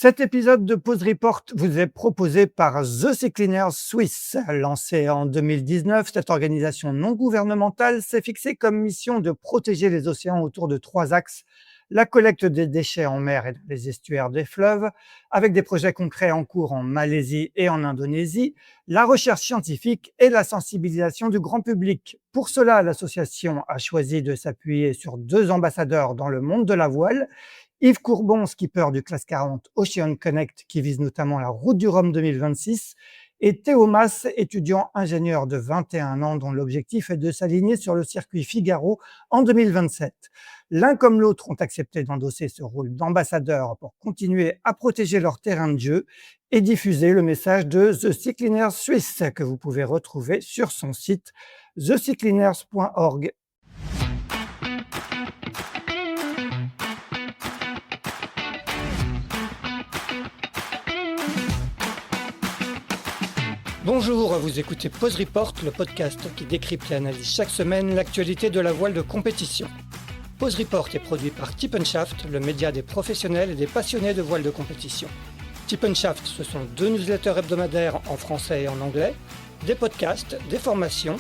Cet épisode de Pause Report vous est proposé par The Sea Cleaners Suisse. Lancée en 2019, cette organisation non gouvernementale s'est fixée comme mission de protéger les océans autour de trois axes: la collecte des déchets en mer et dans les estuaires des fleuves, avec des projets concrets en cours en Malaisie et en Indonésie, la recherche scientifique et la sensibilisation du grand public. Pour cela, l'association a choisi de s'appuyer sur deux ambassadeurs dans le monde de la voile: Yves Courbon, skipper du Classe 40 Ocean Connect, qui vise notamment la Route du Rhum 2026, et Théo Mas, étudiant ingénieur de 21 ans, dont l'objectif est de s'aligner sur le circuit Figaro en 2027. L'un comme l'autre ont accepté d'endosser ce rôle d'ambassadeur pour continuer à protéger leur terrain de jeu et diffuser le message de The Sea Cleaners Suisse, que vous pouvez retrouver sur son site theseacleaners.org. Bonjour, vous écoutez Pause Report, le podcast qui décrypte et analyse chaque semaine l'actualité de la voile de compétition. Pause Report est produit par Tip & Shaft, le média des professionnels et des passionnés de voile de compétition. Tip & Shaft, ce sont 2 newsletters hebdomadaires en français et en anglais, des podcasts, des formations,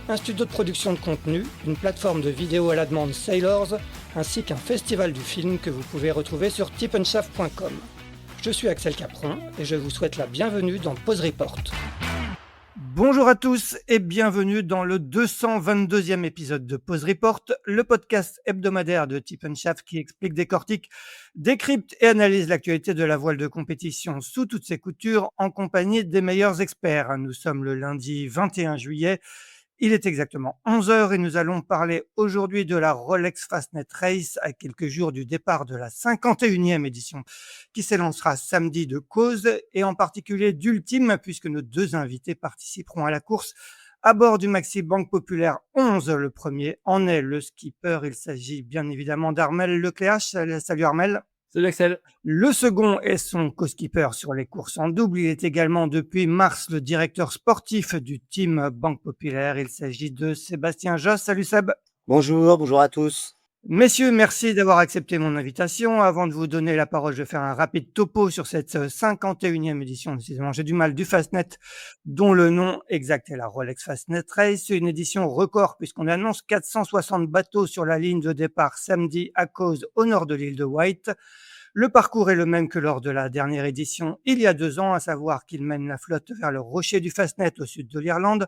un studio de production de contenu, une plateforme de vidéos à la demande Sailors, ainsi qu'un festival du film que vous pouvez retrouver sur tipandshaft.com. Je suis Axel Capron et je vous souhaite la bienvenue dans Pause Report. Bonjour à tous et bienvenue dans le 222e épisode de Pause Report, le podcast hebdomadaire de Tip & Shaft qui explique, décortique, décrypte et analyse l'actualité de la voile de compétition sous toutes ses coutures en compagnie des meilleurs experts. Nous sommes le lundi 21 juillet. Il est exactement 11h et nous allons parler aujourd'hui de la Rolex Fastnet Race à quelques jours du départ de la 51e édition qui s'élancera samedi de Causes et en particulier d'Ultime puisque nos deux invités participeront à la course à bord du Maxi Banque Populaire 11. Le premier en est le skipper. Il s'agit bien évidemment d'Armel Lecléache. Salut Armel. Salut Axel. Le second est son co-skipper sur les courses en double. Il est également depuis mars le directeur sportif du team Banque Populaire. Il s'agit de Sébastien Josse. Salut Seb. Bonjour à tous. Messieurs, merci d'avoir accepté mon invitation. Avant de vous donner la parole, je vais faire un rapide topo sur cette 51e édition, décidément j'ai du mal, du Fastnet, dont le nom exact est la Rolex Fastnet Race. C'est une édition record puisqu'on annonce 460 bateaux sur la ligne de départ samedi à Causes au nord de l'île de Wight. Le parcours est le même que lors de la dernière édition il y a 2 ans, à savoir qu'il mène la flotte vers le rocher du Fastnet au sud de l'Irlande,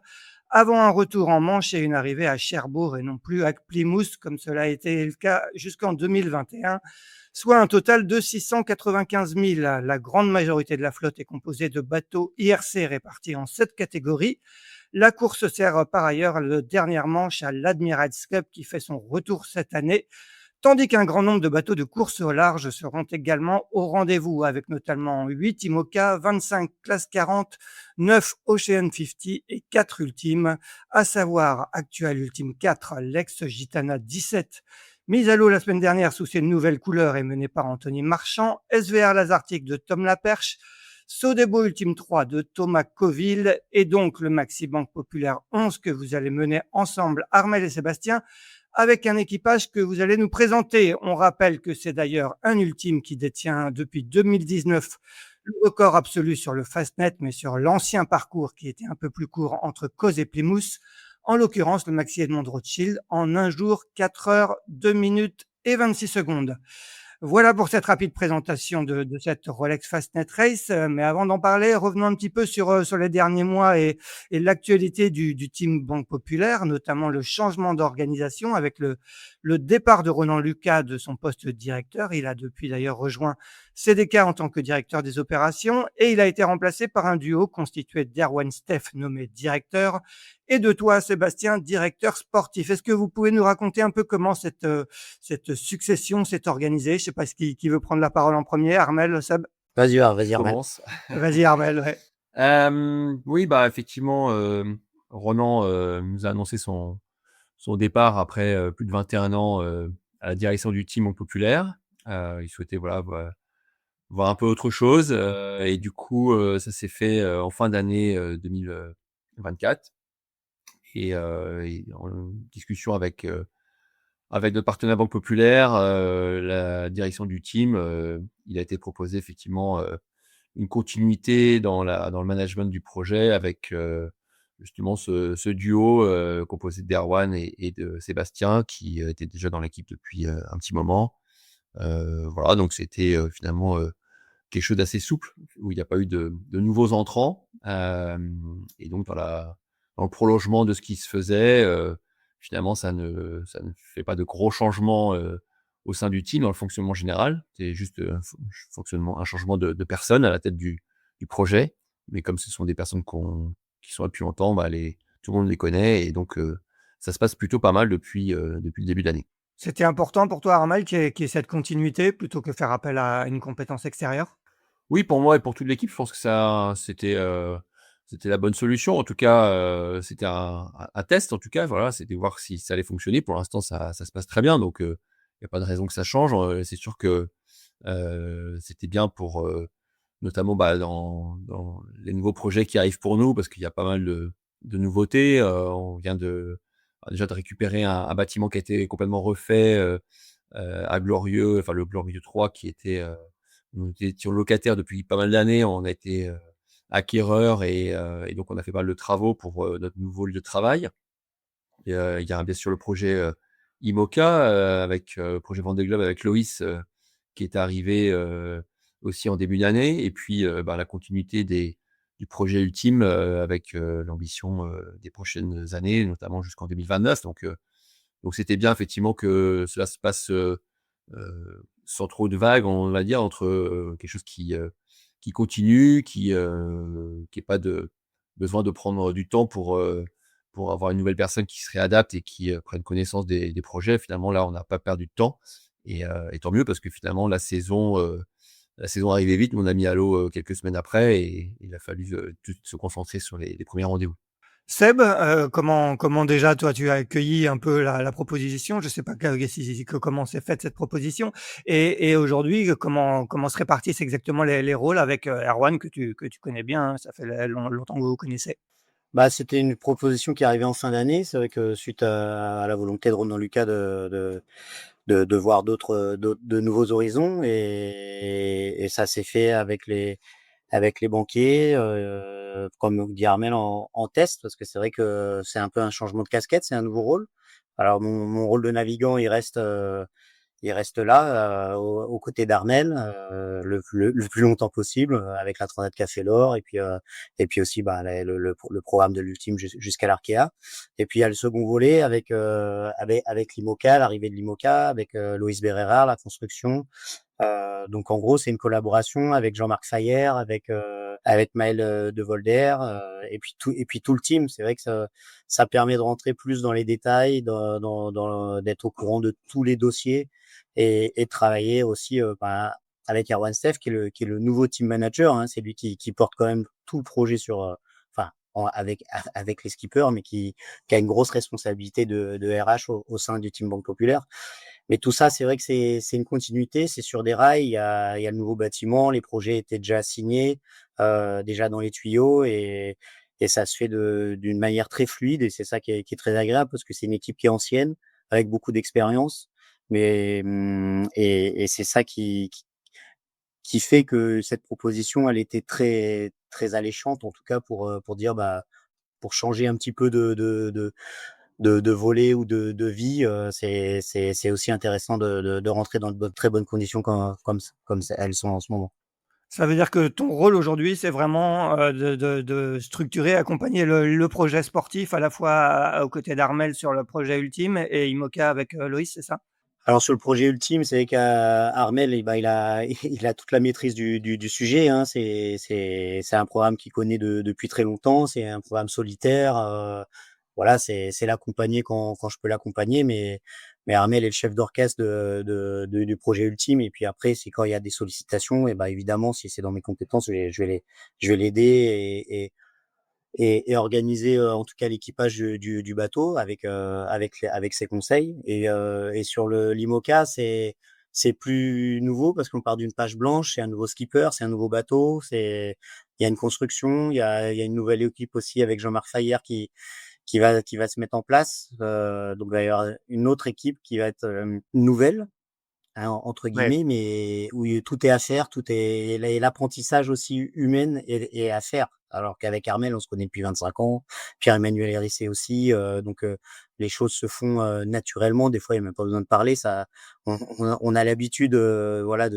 avant un retour en Manche et une arrivée à Cherbourg et non plus à Plymouth, comme cela a été le cas jusqu'en 2021, soit un total de 695 000. La grande majorité de la flotte est composée de bateaux IRC répartis en 7 catégories. La course sert par ailleurs le dernier manche à l'Admirals Cup qui fait son retour cette année, tandis qu'un grand nombre de bateaux de course au large seront également au rendez-vous, avec notamment 8 IMOCA, 25 Classe 40, 9 Ocean 50 et 4 Ultimes, à savoir Actual Ultime 4, l'ex-Gitana 17, mise à l'eau la semaine dernière sous ses nouvelles couleurs et menée par Anthony Marchand, SVR Lazartique de Tom Laperche, Sodebo Ultime 3 de Thomas Coville et donc le Maxi Banque Populaire 11 que vous allez mener ensemble, Armel et Sébastien, avec un équipage que vous allez nous présenter. On rappelle que c'est d'ailleurs un Ultime qui détient depuis 2019 le record absolu sur le Fastnet, mais sur l'ancien parcours qui était un peu plus court entre Causes et Plymouth, en l'occurrence le Maxi Edmond Rothschild, en 1 jour, 4 heures, 2 minutes et 26 secondes. Voilà pour cette rapide présentation de cette Rolex Fastnet Race. Mais avant d'en parler, revenons un petit peu sur les derniers mois et l'actualité du team Banque Populaire, notamment le changement d'organisation avec le départ de Ronan Lucas de son poste de directeur. Il a depuis d'ailleurs rejoint CDK en tant que directeur des opérations et il a été remplacé par un duo constitué d'Erwan Steff, nommé directeur, et de toi, Sébastien, directeur sportif. Est-ce que vous pouvez nous raconter un peu comment cette succession s'est organisée? Je sais pas qui veut prendre la parole en premier. Armel, Seb? Vas-y Armel. Commence. Vas-y Armel, ouais. Oui, effectivement, Ronan nous a annoncé son départ après plus de 21 ans à la direction du team Banque Populaire. Il souhaitait voir un peu autre chose et du coup, ça s'est fait en fin d'année 2024 et en discussion avec Avec notre partenaire Banque Populaire, la direction du team, il a été proposé effectivement, une continuité dans le management du projet avec, justement ce duo, composé d'Erwan et de Sébastien qui, était déjà dans l'équipe depuis, un petit moment. Voilà, donc c'était, finalement, quelque chose d'assez souple, où il n'y a pas eu de nouveaux entrants. Et donc dans le prolongement de ce qui se faisait, finalement ça ne fait pas de gros changements, au sein du team, dans le fonctionnement général. C'est juste, un changement de personne à la tête du projet. Mais comme ce sont des personnes qui sont là depuis longtemps, bah, tout le monde les connaît et donc ça se passe plutôt pas mal depuis le début de l'année. C'était important pour toi, Armel, qu'il y ait cette continuité plutôt que faire appel à une compétence extérieure? Oui, pour moi et pour toute l'équipe, je pense que c'était la bonne solution. En tout cas, c'était un test en tout cas, voilà, c'était voir si ça allait fonctionner. Pour l'instant, ça se passe très bien, donc il y a pas de raison que ça change. C'est sûr que, c'était bien pour, notamment, bah, dans les nouveaux projets qui arrivent pour nous, parce qu'il y a pas mal de nouveautés. On vient déjà de récupérer un bâtiment qui a été complètement refait, à Glorieux, enfin le Glorieux 3 qui était, nous étions locataires depuis pas mal d'années. On a été, acquéreurs et donc on a fait pas mal de travaux pour, notre nouveau lieu de travail. Et il y a bien sûr le projet, IMOCA, avec, le projet Vendée Globe avec Loïs, qui est arrivé, aussi en début d'année et puis, bah, la continuité du projet ultime, avec, l'ambition, des prochaines années, notamment jusqu'en 2029. Donc c'était bien effectivement que cela se passe, sans trop de vagues, on va dire, entre, quelque chose qui continue, qui ait pas de besoin de prendre du temps pour avoir une nouvelle personne qui se réadapte et qui, prenne connaissance des projets. Finalement, là, on n'a pas perdu de temps et tant mieux parce que finalement la saison arrivait vite. Nous, on a mis à l'eau, quelques semaines après et il a fallu, tout de suite se concentrer sur les premiers rendez-vous. Seb, comment déjà toi tu as accueilli un peu la proposition? Je sais pas comment s'est faite cette proposition et aujourd'hui, comment se répartissent exactement les rôles avec, Erwan que tu connais bien, hein? Ça fait longtemps que vous vous connaissez. Bah, c'était une proposition qui est arrivée en fin d'année. C'est vrai que suite à la volonté de Ronan Lucas de voir de nouveaux horizons et ça s'est fait avec les banquiers, comme dit Armel en test, parce que c'est vrai que c'est un peu un changement de casquette, c'est un nouveau rôle. Alors mon rôle de navigant, il reste là, aux côtés d'Armel, le plus longtemps possible, avec la Transat Café L'Or et puis aussi, bah, le programme de l'Ultime jusqu'à l'Arkea. Et puis il y a le second volet avec l'IMOCA, l'arrivée de l'IMOCA, avec Loïs Berrera, la construction. Donc en gros, c'est une collaboration avec Jean-Marc Fayer, avec Maël de Volder, et puis tout le team. C'est vrai que ça permet de rentrer plus dans les détails, d'être au courant de tous les dossiers et de travailler aussi bah, avec Erwan Steff, qui est le nouveau team manager. Hein. C'est lui qui porte quand même tout le projet enfin, avec les skippers, mais qui a une grosse responsabilité de RH au sein du team Banque Populaire. Mais tout ça, c'est vrai que c'est une continuité, c'est sur des rails. Il y a le nouveau bâtiment, les projets étaient déjà signés, déjà dans les tuyaux et ça se fait d'une manière très fluide et c'est ça qui est très agréable parce que c'est une équipe qui est ancienne, avec beaucoup d'expérience, mais et c'est ça qui fait que cette proposition, elle était très très alléchante en tout cas pour dire bah pour changer un petit peu de voler ou de vie, c'est aussi intéressant de rentrer dans de très bonnes conditions comme elles sont en ce moment. Ça veut dire que ton rôle aujourd'hui, c'est vraiment, de structurer, accompagner le projet sportif à la fois aux côtés d'Armel sur le projet ultime et IMOCA avec, Loïs, c'est ça? Alors sur le projet ultime, c'est qu'Armel, il a toute la maîtrise du sujet, hein. C'est un programme qu'il connaît depuis très longtemps. C'est un programme solitaire. Voilà, c'est l'accompagner quand je peux l'accompagner, mais Armel est le chef d'orchestre du projet ultime. Et puis après, c'est quand il y a des sollicitations, et ben évidemment, si c'est dans mes compétences, je vais l'aider et organiser en tout cas l'équipage du bateau avec ses conseils et sur le l'IMOCA c'est plus nouveau parce qu'on part d'une page blanche, c'est un nouveau skipper, c'est un nouveau bateau, c'est il y a une construction, il y a une nouvelle équipe aussi avec Jean-Marc Fayer qui va se mettre en place. Donc il va y avoir une autre équipe qui va être nouvelle, hein, entre Ouais. guillemets, mais où tout est à faire, tout est et l'apprentissage aussi humain est à faire. Alors qu'avec Armel, on se connaît depuis 25 ans, Pierre-Emmanuel Hérissé aussi, donc les choses se font naturellement. Des fois, il y a même pas besoin de parler. Ça, on a l'habitude, voilà,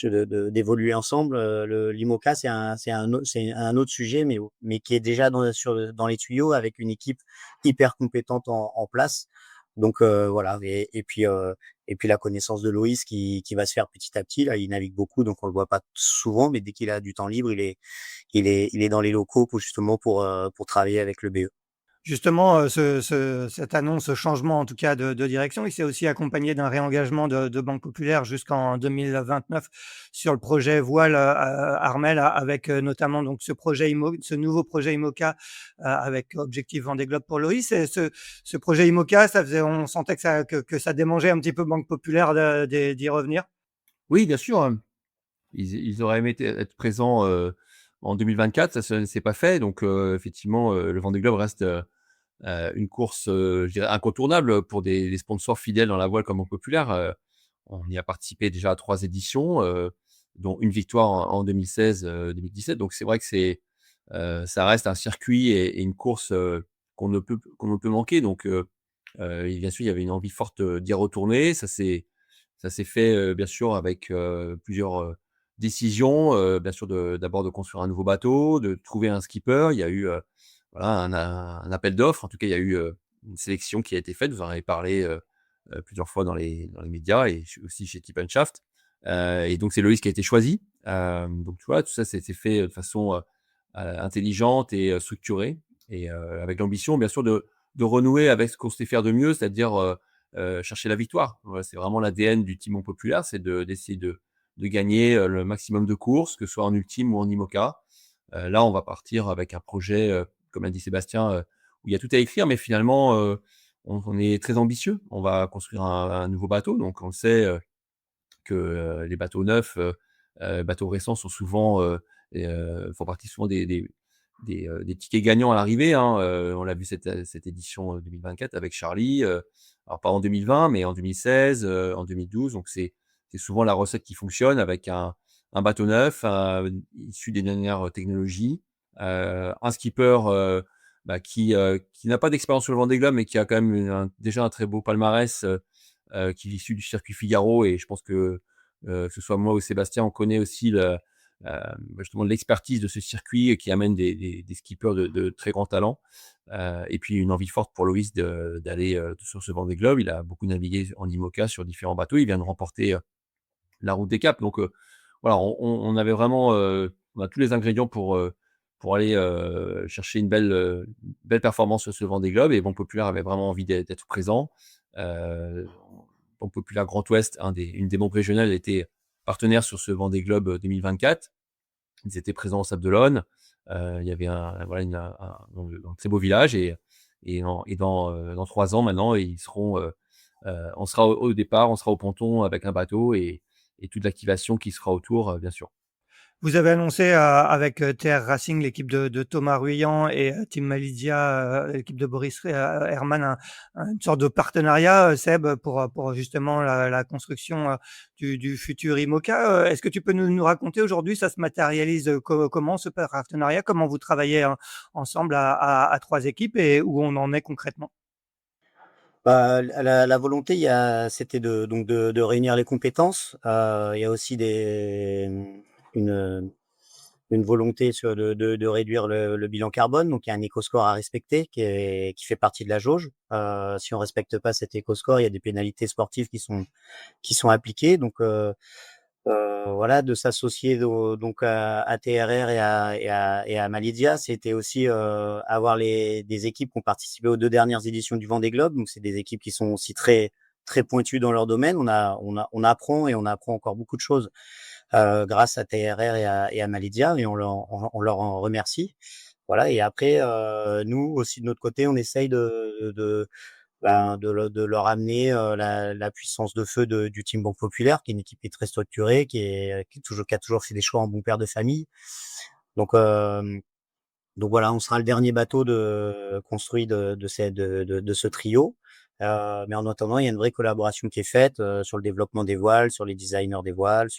d'évoluer ensemble. Le l'IMOCA, c'est un autre sujet, mais qui est déjà dans les tuyaux avec une équipe hyper compétente en place. Donc voilà, et puis la connaissance de Loïs qui va se faire petit à petit. Là, il navigue beaucoup, donc on le voit pas souvent, mais dès qu'il a du temps libre, il est dans les locaux justement pour travailler avec le BE. Justement, cette annonce, ce changement en tout cas de direction, il s'est aussi accompagné d'un réengagement de Banque Populaire jusqu'en 2029 sur le projet Voile Armel, avec notamment donc ce nouveau projet IMOCA avec objectif Vendée Globe pour Loïs. Et ce projet IMOCA, on sentait que ça démangeait un petit peu Banque Populaire d'y revenir. Oui, bien sûr, ils auraient aimé être présents, en 2024, ça ne s'est pas fait donc effectivement, le Vendée Globe reste, une course, je dirais incontournable pour des sponsors fidèles dans la voile comme en populaire. On y a participé déjà à 3 éditions, dont une victoire en 2016, 2017. Donc c'est vrai que ça reste un circuit et une course, qu'on ne peut manquer. Donc et bien sûr, il y avait une envie forte, d'y retourner. Ça s'est fait, bien sûr avec, plusieurs, décisions, bien sûr d'abord de construire un nouveau bateau, de trouver un skipper. Il y a eu, voilà un appel d'offres. En tout cas, il y a eu, une sélection qui a été faite. Vous en avez parlé, plusieurs fois dans les médias et aussi chez Tip& Shaft. Et donc c'est Loïs qui a été choisi. Donc tu vois, tout ça, c'est fait, de façon, intelligente et structurée et avec l'ambition bien sûr de renouer avec ce qu'on sait faire de mieux, c'est-à-dire, chercher la victoire. Voilà, c'est vraiment l'ADN du Timon populaire, c'est d'essayer de gagner, le maximum de courses, que ce soit en ultime ou en IMOCA. Là, on va partir avec un projet, comme l'a dit Sébastien, où il y a tout à écrire, mais finalement, on est très ambitieux. On va construire un nouveau bateau, donc on sait, que, les bateaux neufs, bateaux récents sont souvent, font partie souvent des tickets gagnants à l'arrivée, hein. On l'a vu cette édition, 2024 avec Charlie, alors pas en 2020, mais en 2016, en 2012. Donc c'est souvent la recette qui fonctionne avec un bateau neuf, issu des dernières technologies, un skipper, qui n'a pas d'expérience sur le Vendée Globe, mais qui a quand même déjà un très beau palmarès, qui est issu du circuit Figaro. Et je pense que ce soit moi ou Sébastien, on connaît aussi justement l'expertise de ce circuit qui amène des skippers de très grand talent. Et puis une envie forte pour Loïs d'aller sur ce Vendée Globe. Il a beaucoup navigué en IMOCA sur différents bateaux. Il vient de remporter la Route des Caps. Donc voilà, on avait vraiment, on a tous les ingrédients pour aller chercher une belle performance sur ce Vendée Globe. Et Banque Populaire avait vraiment envie d'être présent. Euh, Banque Populaire Grand Ouest, une des membres régionales, était partenaire sur ce Vendée Globe 2024. Ils étaient présents au Sable d'Olonne. Il y avait voilà, dans un très beau village dans 3 ans maintenant, ils seront, on sera au départ, on sera au ponton avec un bateau et toute l'activation qui sera autour, bien sûr. Vous avez annoncé avec TR Racing, l'équipe de Thomas Ruyant et Team Malidia, l'équipe de Boris Herman, une sorte de partenariat, Seb, pour justement la construction du futur IMOCA. Est-ce que tu peux nous raconter aujourd'hui, ça se matérialise comment ce partenariat, comment vous travaillez ensemble à 3 équipes et où on en est concrètement? Bah, la volonté, c'était de réunir les compétences. Il y a aussi une, une volonté de réduire le bilan carbone. Donc, il y a un éco-score à respecter qui fait partie de la jauge. Si on respecte pas cet éco-score, il y a des pénalités sportives qui sont appliquées. Donc, voilà, de s'associer donc à TRR et à Malidia, c'était aussi avoir des équipes qui ont participé aux 2 dernières éditions du Vendée Globe. Donc c'est des équipes qui sont aussi très pointues dans leur domaine. On apprend et on apprend encore beaucoup de choses grâce à TRR et à Malidia, et on leur en remercie. Voilà. Et après, nous aussi de notre côté, on essaye de leur amener la puissance de feu du Team Banque Populaire, qui est une équipe qui est très structurée, qui a toujours fait des choix en bon père de famille. Donc Donc voilà, on sera le dernier bateau construit de ce trio. Mais en attendant, il y a une vraie collaboration qui est faite sur le développement des voiles, sur les designers des voiles,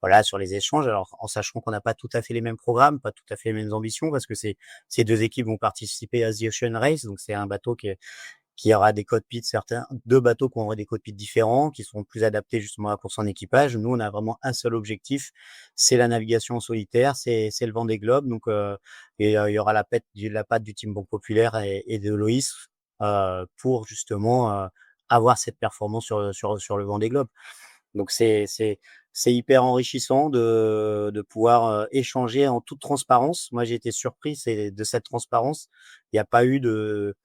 voilà, sur les échanges. Alors en sachant qu'on n'a pas tout à fait les mêmes programmes, pas tout à fait les mêmes ambitions, parce que ces deux équipes vont participer à The Ocean Race. Donc c'est un bateau qui aura des cockpits deux bateaux qui auront des cockpits différents, qui seront plus adaptés justement à la course en équipage. Nous, on a vraiment un seul objectif, c'est la navigation en solitaire, c'est le Vendée Globe. Donc, il y aura la patte du Team Banque Populaire et de Loïs pour justement avoir cette performance sur le Vendée Globe. Donc, c'est hyper enrichissant de pouvoir échanger en toute transparence. Moi, j'ai été surpris de cette transparence. Il n'y a pas eu de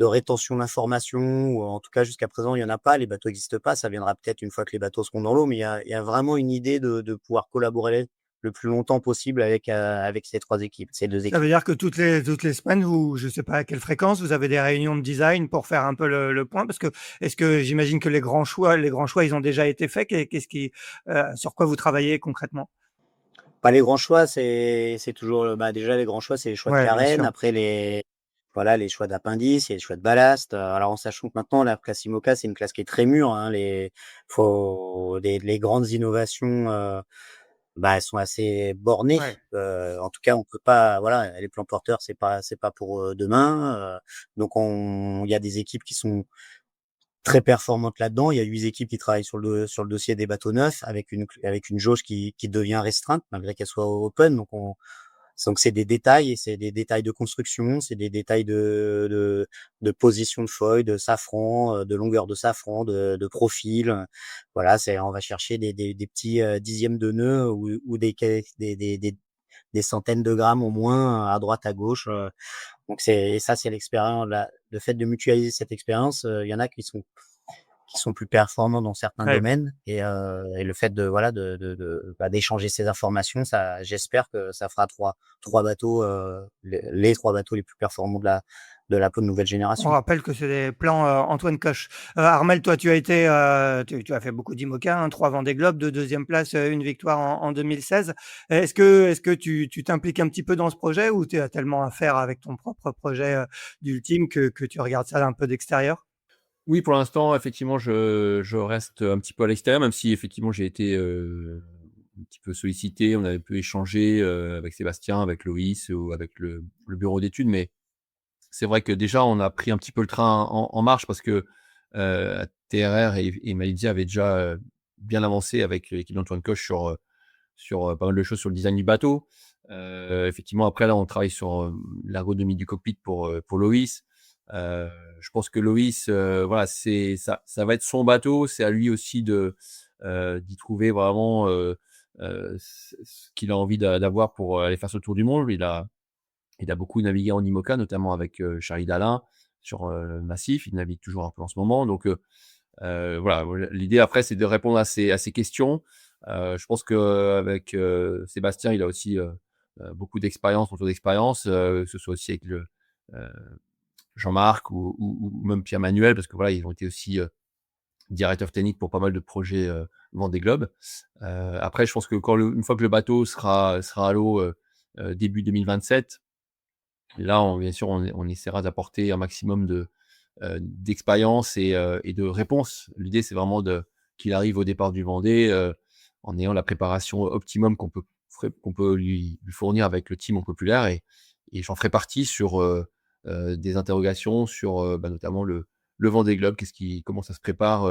rétention d'informations, ou en tout cas jusqu'à présent il y en a pas, les bateaux n'existent pas, ça viendra peut-être une fois que les bateaux seront dans l'eau, mais il y a vraiment une idée de pouvoir collaborer le plus longtemps possible avec ces deux Ça veut équipes. dire que toutes les semaines, vous, je sais pas à quelle fréquence, vous avez des réunions de design pour faire un peu le point, parce que est-ce que j'imagine que les grands choix, ils ont déjà été faits. Qu'est-ce qui, sur quoi vous travaillez concrètement? Pas les grands choix, c'est toujours déjà les grands choix, c'est les choix de Ouais, bien carène, sûr. après les choix d'appendices, il y a les choix de ballast. Alors en sachant que maintenant la classe IMOCA c'est une classe qui est très mûre, hein, les grandes innovations elles sont assez bornées. Ouais. En tout cas, on peut pas, voilà, les plans porteurs, c'est pas pour demain. Donc, il y a des équipes qui sont très performantes là-dedans. Il y a 8 équipes qui travaillent sur le dossier des bateaux neufs avec une jauge qui devient restreinte malgré qu'elle soit open. Donc c'est des détails, et c'est des détails de construction, c'est des détails de position de feuille, de safran, de longueur de safran, de profil. Voilà, on va chercher des petits dixièmes de nœud ou des centaines de grammes au moins à droite, à gauche. Donc et ça, c'est l'expérience, le fait de mutualiser cette expérience. Il y en a qui sont plus performants dans certains Ouais. domaines, et le fait d'échanger ces informations, ça, j'espère que ça fera trois bateaux, les trois bateaux les plus performants de la nouvelle On génération. rappelle que c'est des plans Antoine Coche. Armel, toi, tu as fait beaucoup d'IMOCA, hein, 3 Vendée Globe, 2 deuxième place, une victoire en 2016. Est-ce que tu t'impliques un petit peu dans ce projet, ou tu as tellement à faire avec ton propre projet d'ultime que tu regardes ça un peu d'extérieur? Oui, pour l'instant, effectivement, je reste un petit peu à l'extérieur, même si effectivement j'ai été, un petit peu sollicité. On avait pu échanger, avec Sébastien, avec Loïs ou avec le bureau d'études, mais c'est vrai que déjà on a pris un petit peu le train en marche parce que, TRR et Malizia avaient déjà, bien avancé avec l'équipe d'Antoine Coche sur pas mal de choses sur le design du bateau. Effectivement, après là, on travaille sur, l'ergonomie du cockpit pour Loïs. Je pense que Loïs, voilà, ça va être son bateau. C'est à lui aussi d'y trouver vraiment, ce qu'il a envie d'avoir pour aller faire ce tour du monde. Il a beaucoup navigué en IMOCA, notamment avec, Charlie Dalin sur, Massif. Il navigue toujours un peu en ce moment. Donc, voilà, l'idée après, c'est de répondre à ces questions. Je pense qu'avec, Sébastien, il a aussi, beaucoup d'expérience, retour d'expérience, que ce soit aussi avec heu, Jean-Marc ou même Pierre-Manuel, parce que voilà, ils ont été aussi, directeurs techniques pour pas mal de projets, Vendée Globe. Après, je pense que une fois que le bateau sera à l'eau, début 2027, là, bien sûr, on essaiera d'apporter un maximum d'expérience et de réponses. L'idée, c'est vraiment qu'il arrive au départ du Vendée, en ayant la préparation optimum qu'on peut lui fournir avec le team en populaire, et j'en ferai partie sur, des interrogations sur, notamment le Vendée Globe. Comment ça se prépare,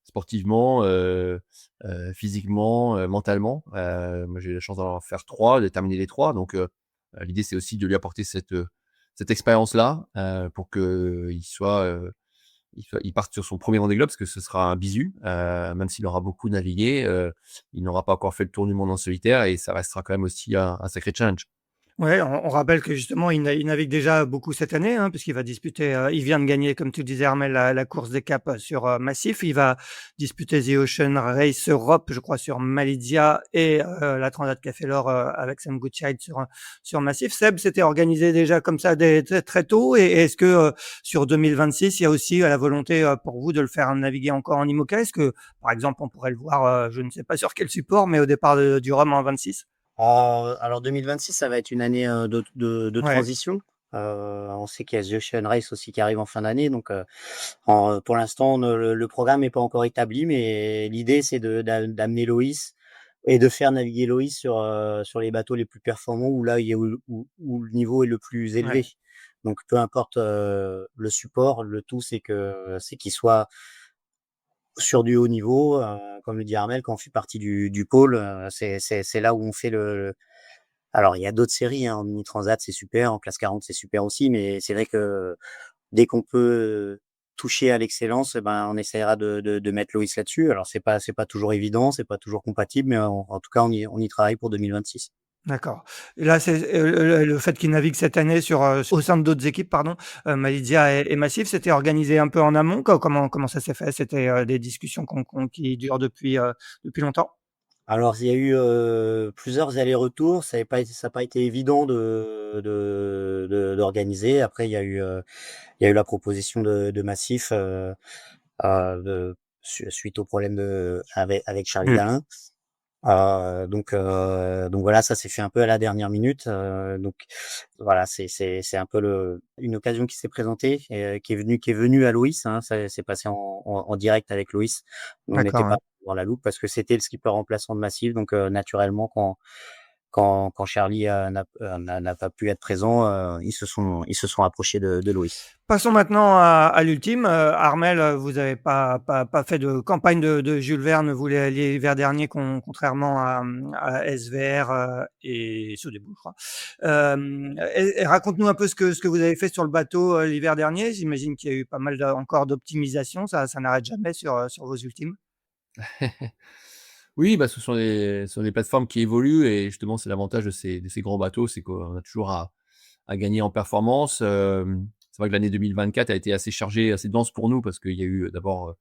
sportivement, physiquement, mentalement. Moi, j'ai eu la chance d'en faire 3, de terminer les 3, donc l'idée, c'est aussi de lui apporter cette expérience-là, pour il parte sur son premier Vendée Globe, parce que ce sera un bisu, même s'il aura beaucoup navigué, il n'aura pas encore fait le tour du monde en solitaire, et ça restera quand même aussi un sacré challenge. Ouais, on rappelle que justement, il navigue déjà beaucoup cette année, hein, puisqu'il va disputer, il vient de gagner, comme tu le disais, Armel, la course des caps sur Massif. Il va disputer The Ocean Race Europe, je crois, sur Malizia, et la Transat Café l'Or avec Sam Goodchild sur Massif. Seb, c'était organisé déjà comme ça très tôt, et est-ce que sur 2026, il y a aussi la volonté pour vous de le faire naviguer encore en IMOCA? Est-ce que, par exemple, on pourrait le voir, je ne sais pas sur quel support, mais au départ du Rhum en 26? Alors 2026, ça va être une année, de Ouais, transition. On sait qu'il y a The Ocean Race aussi qui arrive en fin d'année, donc pour l'instant, le programme n'est pas encore établi, mais l'idée, c'est d'amener Loïs et de faire naviguer Loïs sur les bateaux les plus performants, où là, où le niveau est le plus élevé. ouais. Donc peu importe, le support, le tout, c'est qu'il soit sur du haut niveau, comme le dit Armel, quand on fait partie du pôle, c'est là où on fait alors il y a d'autres séries, hein, en mini transat, c'est super, en classe 40, c'est super aussi, mais c'est vrai que dès qu'on peut toucher à l'excellence, eh ben, on essaiera de mettre Loïs là-dessus. Alors c'est pas toujours évident, c'est pas toujours compatible, mais en tout cas, on y travaille pour 2026. D'accord. Et là, c'est le fait qu'ils naviguent cette année au sein d'autres équipes, pardon, Malidia et Massif, c'était organisé un peu en amont? Comment ça s'est fait? C'était, des discussions qui durent depuis longtemps? Alors il y a eu, plusieurs allers-retours, ça a pas été évident d'organiser. Après il y a eu la proposition de Massif, suite au problème avec Charlie Mmh. Dalin. Donc voilà, ça s'est fait un peu à la dernière minute. Donc voilà, c'est un peu une occasion qui s'est présentée et qui est venue à Loïs, hein. Ça s'est passé en direct avec Loïs. On n'était D'accord, pas ouais. dans la loupe parce que c'était le skipper remplaçant de Massif. Donc naturellement, quand Charlie n'a pas pu être présent, ils se sont approchés de Loïs. Passons maintenant à l'ultime. Armel, vous avez pas fait de campagne de Jules Verne, vous, l'hiver dernier, contrairement à SVR, et Sodebo, je crois. Et raconte-nous un peu ce que vous avez fait sur le bateau, l'hiver dernier. J'imagine qu'il y a eu pas mal encore d'optimisation. Ça n'arrête jamais sur vos ultimes. Oui, bah, ce sont des plateformes qui évoluent et justement, c'est l'avantage de ces grands bateaux, c'est qu'on a toujours à gagner en performance. C'est vrai que l'année 2024 a été assez chargée, assez dense pour nous parce qu'il y a eu d'abord,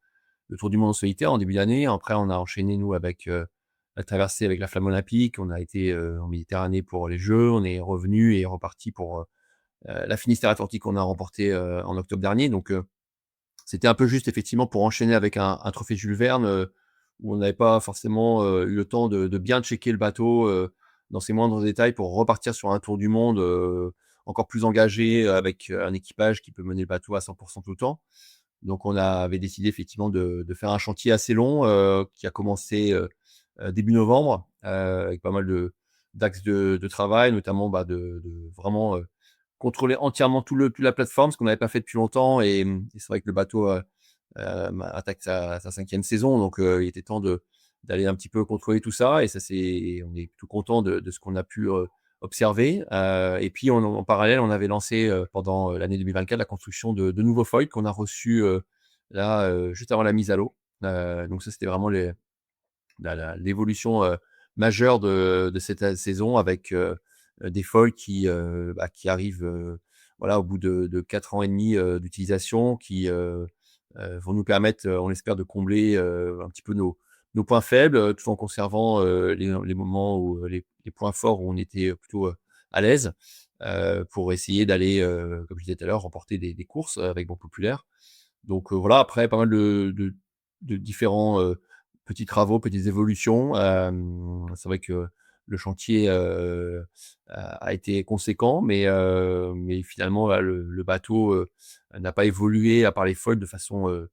le Tour du monde en solitaire en début d'année. Après, on a enchaîné nous avec, la traversée avec la Flamme Olympique. On a été, en Méditerranée pour les Jeux. On est revenu et reparti pour, la Finistère Atlantique qu'on a remporté, en octobre dernier. Donc, c'était un peu juste effectivement pour enchaîner avec un trophée Jules Verne, où on n'avait pas forcément, eu le temps de bien checker le bateau, dans ses moindres détails pour repartir sur un tour du monde, encore plus engagé, avec, un équipage qui peut mener le bateau à 100 tout le temps. Donc on avait décidé effectivement de faire un chantier assez long, qui a commencé, début novembre, avec pas mal d'axes de travail, notamment, bah, de vraiment, contrôler entièrement toute la plateforme, ce qu'on n'avait pas fait depuis longtemps et c'est vrai que le bateau, attaque sa 5e saison, donc il était temps d'aller un petit peu contrôler tout ça et on est plutôt content de ce qu'on a pu, observer. Et puis en parallèle, on avait lancé, pendant, l'année 2024 la construction de nouveaux foils qu'on a reçus, là, juste avant la mise à l'eau. Donc ça, c'était vraiment l'évolution, majeure de cette, saison avec, des foils qui arrivent, voilà, au bout de 4 ans et demi, d'utilisation qui, vont nous permettre, on l'espère, de combler, un petit peu nos points faibles, tout en conservant, les moments où, les points forts où on était, plutôt, à l'aise, pour essayer d'aller, comme je disais tout à l'heure, remporter des courses avec Banque Populaire. Donc, voilà, après pas mal de différents, petits travaux, petites évolutions. C'est vrai que le chantier, a été conséquent, mais finalement, voilà, le bateau, n'a pas évolué à part les foils de façon,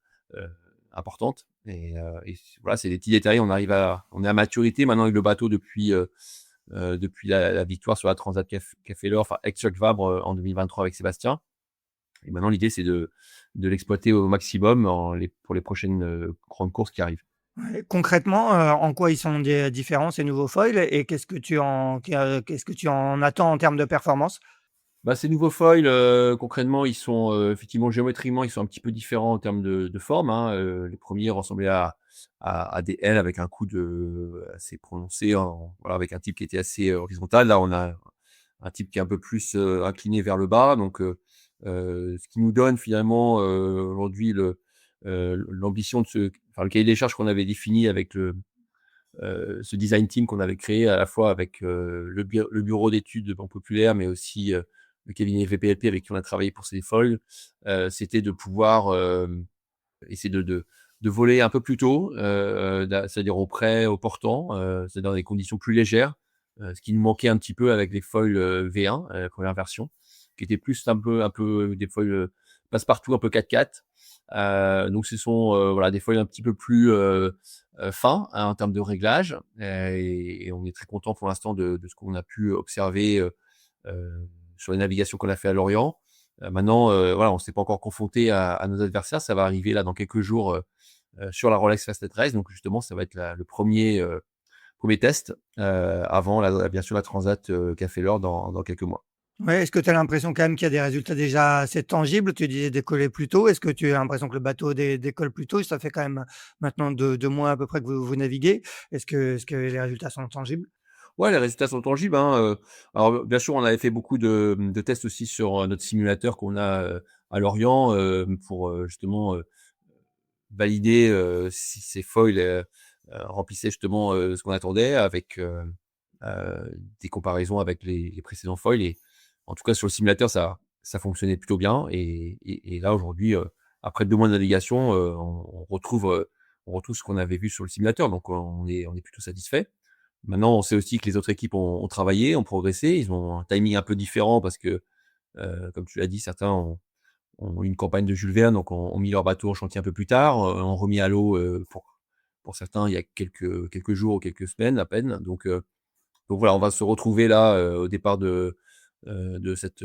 importante et voilà, c'est des petits détails. On est à maturité maintenant avec le bateau depuis la victoire sur la Transat Café L'Or, enfin ex-Jacques Vabre, en 2023 avec Sébastien. Et maintenant, l'idée, c'est de l'exploiter au maximum pour les prochaines, grandes courses qui arrivent. Ouais, concrètement, en quoi ils sont différents, ces nouveaux foils, et qu'est-ce que tu en attends en termes de performance? Bah, ces nouveaux foils, concrètement, ils sont, effectivement, géométriquement, ils sont un petit peu différents en termes de forme, hein. Les premiers ressemblaient à des L avec un coude, assez prononcé voilà, avec un type qui était assez, horizontal. Là, on a un type qui est un peu plus, incliné vers le bas. Donc, ce qui nous donne finalement, aujourd'hui l'ambition le cahier des charges qu'on avait défini avec ce design team qu'on avait créé à la fois avec, le bureau d'études de Banque Populaire, mais aussi, le cabinet VPLP avec qui on a travaillé pour ces foils. C'était de pouvoir, essayer de voler un peu plus tôt, c'est-à-dire au près, au portant, c'est-à-dire dans des conditions plus légères, ce qui nous manquait un petit peu avec les foils V1, la première version, qui était plus un peu des foils passe-partout, un peu 4x4. Donc ce sont voilà, des foils un petit peu plus fins, hein, en termes de réglage. Et on est très content pour l'instant de ce qu'on a pu observer sur les navigations qu'on a fait à Lorient. Maintenant, voilà, on s'est pas encore confronté à nos adversaires. Ça va arriver là dans quelques jours sur la Rolex Fastnet Race. Donc justement, ça va être le premier test avant bien sûr la Transat qu'a fait l'heure dans quelques mois. Ouais, est-ce que tu as l'impression quand même qu'il y a des résultats déjà assez tangibles? Tu disais décoller plus tôt. Est-ce que tu as l'impression que le bateau décolle plus tôt? Ça fait quand même maintenant 2 mois à peu près que vous naviguez. Est-ce que les résultats sont tangibles? Ouais, les résultats sont tangibles, hein, alors bien sûr, on avait fait beaucoup de tests aussi sur notre simulateur qu'on a à Lorient pour justement valider si ces foils remplissaient justement ce qu'on attendait avec des comparaisons avec les précédents foils. Et en tout cas, sur le simulateur, ça fonctionnait plutôt bien. Et là, aujourd'hui, après 2 mois de navigation, on retrouve ce qu'on avait vu sur le simulateur. Donc, on est plutôt satisfait. Maintenant, on sait aussi que les autres équipes ont travaillé, ont progressé. Ils ont un timing un peu différent parce que, comme tu l'as dit, certains ont eu une campagne de Jules Verne, donc ont mis leur bateau en chantier un peu plus tard, ont remis à l'eau pour certains il y a quelques jours ou quelques semaines à peine. Donc voilà, on va se retrouver là au départ de cette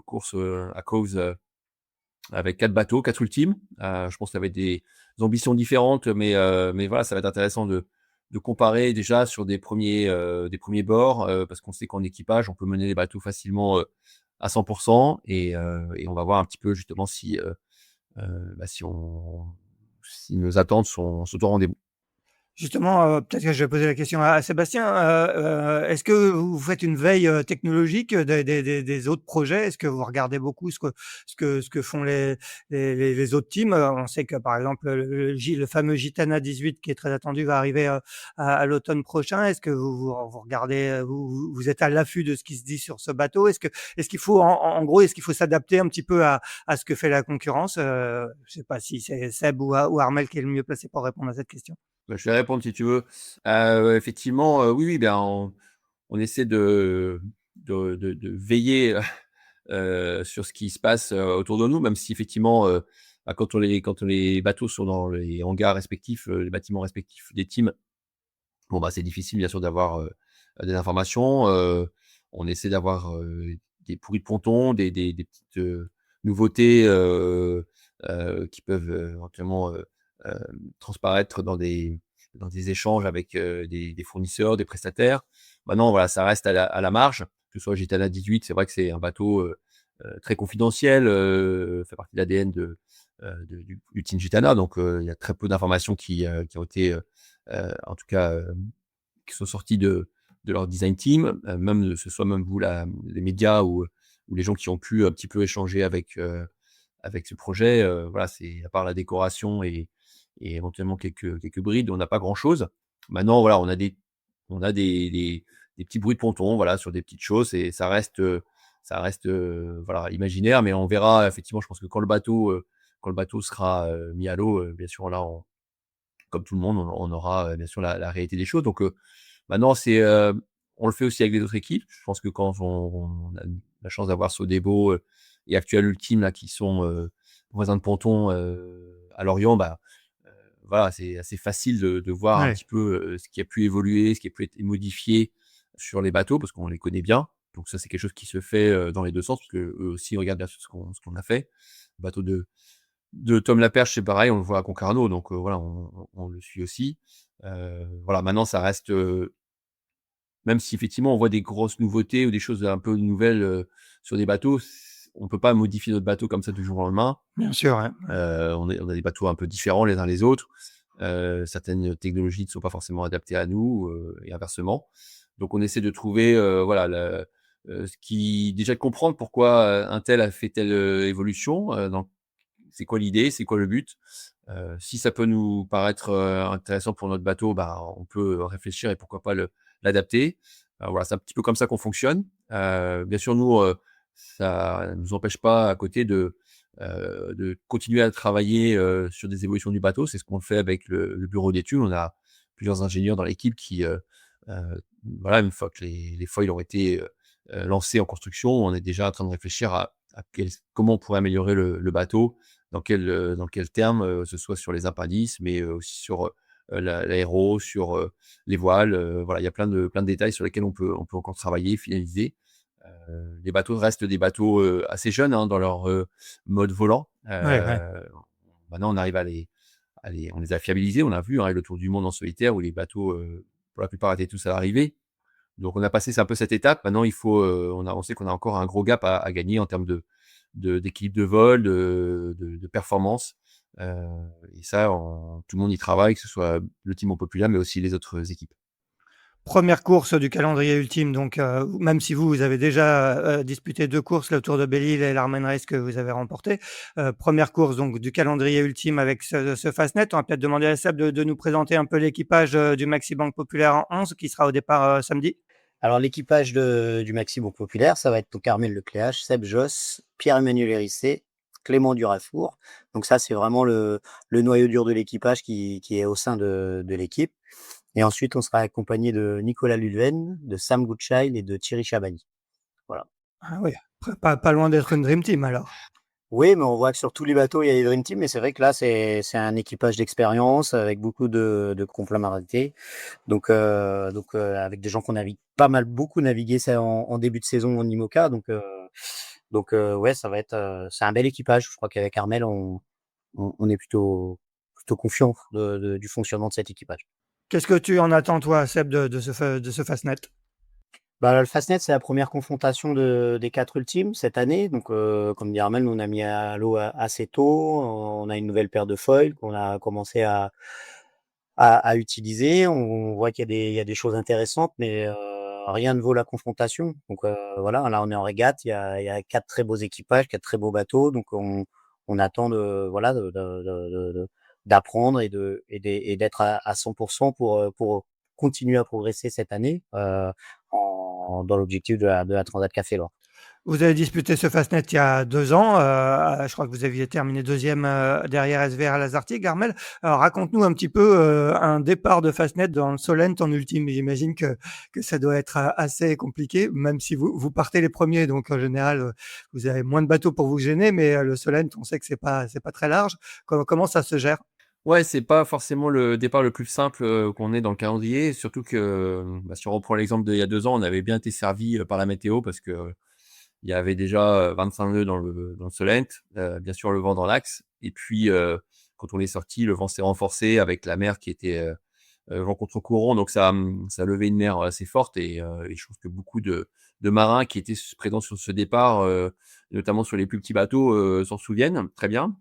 course à Cowes avec 4 bateaux, 4 ultimes. Je pense que ça va être des ambitions différentes, mais voilà, ça va être intéressant de comparer déjà sur des premiers bords, parce qu'on sait qu'en équipage, on peut mener les bateaux facilement à 100%. Et on va voir un petit peu justement si nos attentes sont au rendez-vous. Justement, peut-être que je vais poser la question à Sébastien. Est-ce que vous faites une veille technologique des autres projets? Est-ce que vous regardez beaucoup ce que font les autres teams? On sait que par exemple le fameux Gitana 18 qui est très attendu va arriver à l'automne prochain. Est-ce que vous regardez, vous êtes à l'affût de ce qui se dit sur ce bateau? Est-ce qu'il faut en gros, est-ce qu'il faut s'adapter un petit peu à ce que fait la concurrence? Je sais pas si c'est Seb ou Armel qui est le mieux placé pour répondre à cette question. Bah, je vais répondre si tu veux. Effectivement, oui, oui, bien, on essaie de veiller sur ce qui se passe autour de nous, même si effectivement, bah, quand les bateaux sont dans les hangars respectifs, les bâtiments respectifs des teams, bon, bah, c'est difficile bien sûr d'avoir des informations. On essaie d'avoir des pourris de ponton, des petites nouveautés qui peuvent éventuellement transparaître dans des échanges avec des fournisseurs, des prestataires. Maintenant, voilà, ça reste à la marge, que ce soit Gitana 18, c'est vrai que c'est un bateau très confidentiel, fait partie de l'ADN du Team Gitana. Donc, il y a très peu d'informations qui ont été, en tout cas, qui sont sorties de leur design team, même ce soit même vous, les médias ou les gens qui ont pu un petit peu échanger avec ce projet. Voilà, c'est à part la décoration et éventuellement quelques brides, on n'a pas grand-chose. Maintenant, voilà, on a des petits bruits de ponton, voilà, sur des petites choses, et ça reste voilà, imaginaire, mais on verra effectivement. Je pense que quand le bateau sera mis à l'eau, bien sûr, là, comme tout le monde, on aura bien sûr la réalité des choses. Donc maintenant, on le fait aussi avec les autres équipes. Je pense que quand on a la chance d'avoir Sodebo et Actuel Ultime là, qui sont voisins de ponton à Lorient, bah, voilà, c'est assez facile de voir un Ouais. petit peu ce qui a pu évoluer, ce qui a pu être modifié sur les bateaux, parce qu'on les connaît bien. Donc ça, c'est quelque chose qui se fait dans les deux sens, parce qu'eux aussi regardent bien sûr ce qu'on a fait. Le bateau de Tom Laperche, c'est pareil, on le voit à Concarneau, donc voilà, on le suit aussi. Voilà, maintenant ça reste, même si effectivement on voit des grosses nouveautés ou des choses un peu nouvelles sur des bateaux, on peut pas modifier notre bateau comme ça du jour au lendemain. Bien sûr, ouais. On a des bateaux un peu différents les uns les autres. Certaines technologies ne sont pas forcément adaptées à nous, et inversement. Donc on essaie de trouver, voilà, ce qui déjà de comprendre pourquoi un tel a fait telle évolution, c'est quoi l'idée, c'est quoi le but. Si ça peut nous paraître intéressant pour notre bateau, bah, on peut réfléchir et pourquoi pas l'adapter. Voilà, c'est un petit peu comme ça qu'on fonctionne. Bien sûr, nous, ça ne nous empêche pas à côté de continuer à travailler sur des évolutions du bateau. C'est ce qu'on fait avec le bureau d'études. On a plusieurs ingénieurs dans l'équipe qui Voilà, une fois que les foils ont été lancés en construction, on est déjà en train de réfléchir à comment on pourrait améliorer le bateau, dans quel terme, ce soit sur les appendices, mais aussi sur l'aéro, sur les voiles. Voilà, il y a plein de détails sur lesquels on peut encore travailler, finaliser. Les bateaux restent des bateaux assez jeunes hein, dans leur mode volant. Ouais, ouais. Maintenant, on arrive on les a fiabilisés. On a vu hein, le tour du monde en solitaire où les bateaux, pour la plupart, étaient tous à l'arrivée. Donc, on a passé un peu cette étape. Maintenant, on sait qu'on a encore un gros gap à gagner en termes d'équilibre de vol, de performance. Et ça, tout le monde y travaille, que ce soit le team populaire, mais aussi les autres équipes. Première course du calendrier ultime, donc même si vous avez déjà disputé 2 courses, le Tour de Belle-Île et l'Armen Race que vous avez remporté. Première course donc du calendrier ultime avec ce Fastnet. On va peut-être demander à Seb de nous présenter un peu l'équipage du Maxi Banque Populaire en 11 qui sera au départ samedi. Alors l'équipage du Maxi Banque Populaire, ça va être donc Armel Lecléache, Seb Josse, Pierre-Emmanuel Hérissé, Clément Durafour. Donc ça, c'est vraiment le noyau dur de l'équipage qui est au sein de l'équipe. Et ensuite, on sera accompagné de Nicolas Lulven, de Sam Goodchild et de Thierry Chabani. Voilà. Ah oui, pas loin d'être une Dream Team alors. Oui, mais on voit que sur tous les bateaux, il y a des Dream Team, mais c'est vrai que là, c'est un équipage d'expérience avec beaucoup de complémentarité. Donc, avec des gens qu'on navigue beaucoup navigué ça en début de saison en IMOCA. Ouais, ça va être, c'est un bel équipage. Je crois qu'avec Armel, on est plutôt confiant du fonctionnement de cet équipage. Qu'est-ce que tu en attends toi, Seb, de ce Fastnet? Bah, le Fastnet, c'est la première confrontation des 4 ultimes cette année. Donc, comme dit Armel, nous, on a mis à l'eau assez tôt. On a une nouvelle paire de foils qu'on a commencé à utiliser. On voit qu'il y a des choses intéressantes, mais rien ne vaut la confrontation. Donc, voilà, là, on est en régate. Il y a 4 très beaux équipages, 4 très beaux bateaux. Donc, on attend d'apprendre et d'être à 100% pour continuer à progresser cette année dans l'objectif de la Transat Café Loire. Vous avez disputé ce Fastnet il y a 2 ans. Je crois que vous aviez terminé 2e derrière SVR Lazartigue, Armel. Alors, raconte-nous un petit peu un départ de Fastnet dans le Solent en ultime. J'imagine que ça doit être assez compliqué, même si vous partez les premiers. Donc, en général, vous avez moins de bateaux pour vous gêner, mais le Solent, on sait que c'est pas très large. Comment ça se gère? Ouais, c'est pas forcément le départ le plus simple, qu'on ait dans le calendrier. Surtout que, si on reprend l'exemple d'il y a 2 ans, on avait bien été servi par la météo parce que il y avait déjà 25 nœuds dans le Solent, bien sûr le vent dans l'axe. Et puis, quand on est sorti, le vent s'est renforcé avec la mer qui était vent contre-courant. Donc ça a levé une mer assez forte et je pense que beaucoup de marins qui étaient présents sur ce départ, notamment sur les plus petits bateaux, s'en souviennent très bien.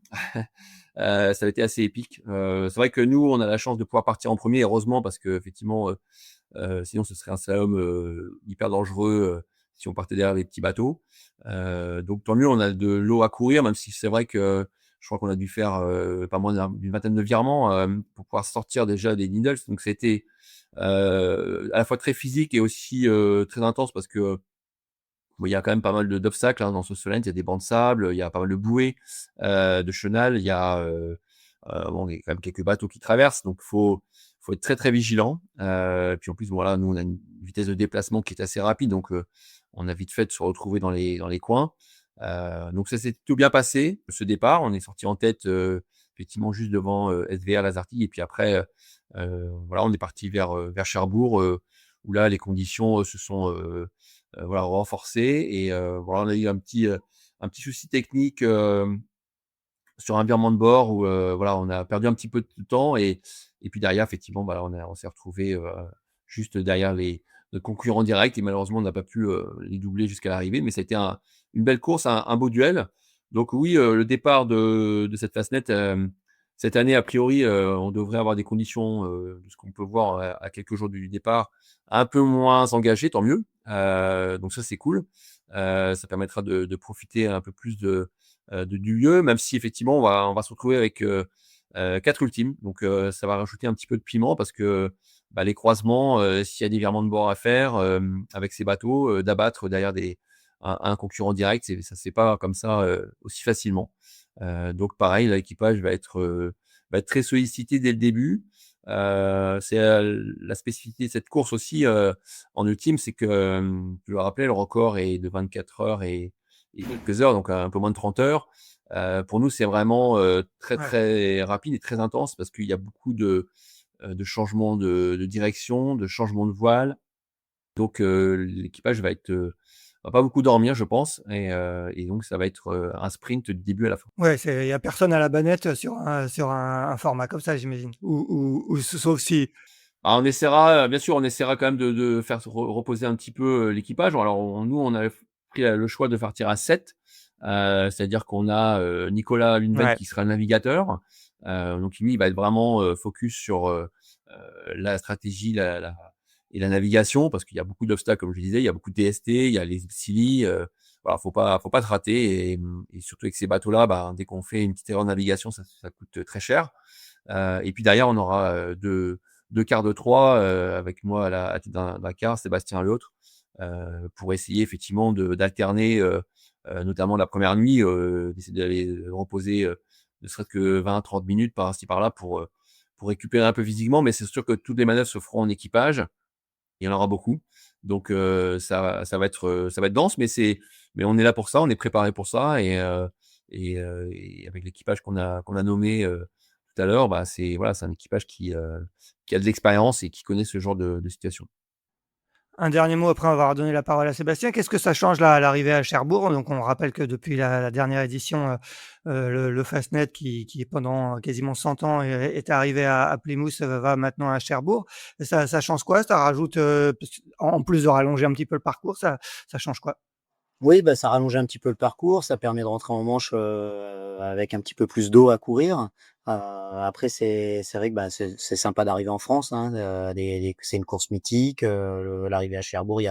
Ça a été assez épique. C'est vrai que nous, on a la chance de pouvoir partir en premier, heureusement, parce qu'effectivement, sinon ce serait un slalom hyper dangereux si on partait derrière les petits bateaux. Donc tant mieux, on a de l'eau à courir, même si c'est vrai que je crois qu'on a dû faire pas moins d'une vingtaine de virements pour pouvoir sortir déjà des needles. Donc c'était à la fois très physique et aussi très intense parce que bon, il y a quand même pas mal d'obstacles hein, dans ce Solent. Il y a des bancs de sable, il y a pas mal de bouées, de chenal. Il y a bon, il y a quand même quelques bateaux qui traversent, donc faut être très très vigilant. Puis en plus, voilà, nous on a une vitesse de déplacement qui est assez rapide, donc on a vite fait de se retrouver dans les coins. Donc ça s'est tout bien passé. Ce départ, on est sorti en tête effectivement juste devant SVR Lazartigue, et puis après, voilà, on est parti vers Cherbourg, où là les conditions se sont voilà, renforcées, et voilà, on a eu un petit souci technique sur un virement de bord où voilà, on a perdu un petit peu de temps, et puis derrière effectivement, bah, on s'est retrouvé juste derrière nos concurrents directs, et malheureusement on n'a pas pu les doubler jusqu'à l'arrivée, mais ça a été une belle course, un beau duel. Donc oui, le départ de cette Fastnet, cette année a priori, on devrait avoir des conditions, de ce qu'on peut voir à quelques jours du départ, un peu moins engagées, tant mieux. Donc ça c'est cool. Ça permettra de profiter un peu plus du lieu, même si effectivement on va se retrouver avec 4 ultimes. Donc ça va rajouter un petit peu de piment parce que bah, les croisements, s'il y a des virements de bord à faire avec ces bateaux, d'abattre derrière un concurrent direct, ça se fait pas comme ça aussi facilement. Donc pareil, l'équipage va être très sollicité dès le début. C'est, la spécificité de cette course aussi, en ultime, c'est que, je le rappelais, le record est de 24 heures et quelques heures, donc un peu moins de 30 heures. Pour nous, c'est vraiment, très, Ouais. très rapide et très intense parce qu'il y a beaucoup de changements de direction, de changements de voile. Donc, l'équipage va pas beaucoup dormir, je pense et donc ça va être, un sprint du début à la fin. Ouais, c'est il y a personne à la banette sur un format comme ça, j'imagine? Ou sauf si Ah, on essaiera, bien sûr, on essaiera quand même de faire reposer un petit peu, l'équipage. Alors nous, on a pris le choix de partir à 7, c'est-à-dire qu'on a, Nicolas Lundveld ouais. qui sera le navigateur. Donc lui, il va être vraiment, focus sur, la stratégie, la navigation parce qu'il y a beaucoup d'obstacles, comme je disais. Il y a beaucoup de DST, il y a les scilly, voilà, faut pas se rater et surtout avec ces bateaux-là, bah, dès qu'on fait une petite erreur de navigation, ça coûte très cher. Et puis derrière, on aura, 2 quarts de 3, avec moi à la tête d'un quart, Sébastien à l'autre, pour essayer effectivement d'alterner, notamment la première nuit, d'essayer d'aller reposer, ne serait-ce que 20-30 minutes par-ci par-là pour récupérer un peu physiquement. Mais c'est sûr que toutes les manœuvres se feront en équipage. Il y en aura beaucoup. Donc ça va être dense, mais on est là pour ça, on est préparé pour ça et avec l'équipage qu'on a nommé, tout à l'heure, bah, c'est un équipage qui a de l'expérience et qui connaît ce genre de situation. Un dernier mot après avoir donné la parole à Sébastien. Qu'est-ce que ça change là à l'arrivée à Cherbourg? Donc on rappelle que depuis la dernière édition, le Fastnet qui pendant quasiment 100 ans est arrivé à Plymouth, va maintenant à Cherbourg. Ça change quoi? Ça rajoute, parce en plus de rallonger un petit peu le parcours, ça change quoi? Oui, bah, ça rallonge un petit peu le parcours, ça permet de rentrer en Manche, avec un petit peu plus d'eau à courir. Après c'est vrai que, bah, c'est sympa d'arriver en France, hein, c'est une course mythique, l'arrivée à Cherbourg, il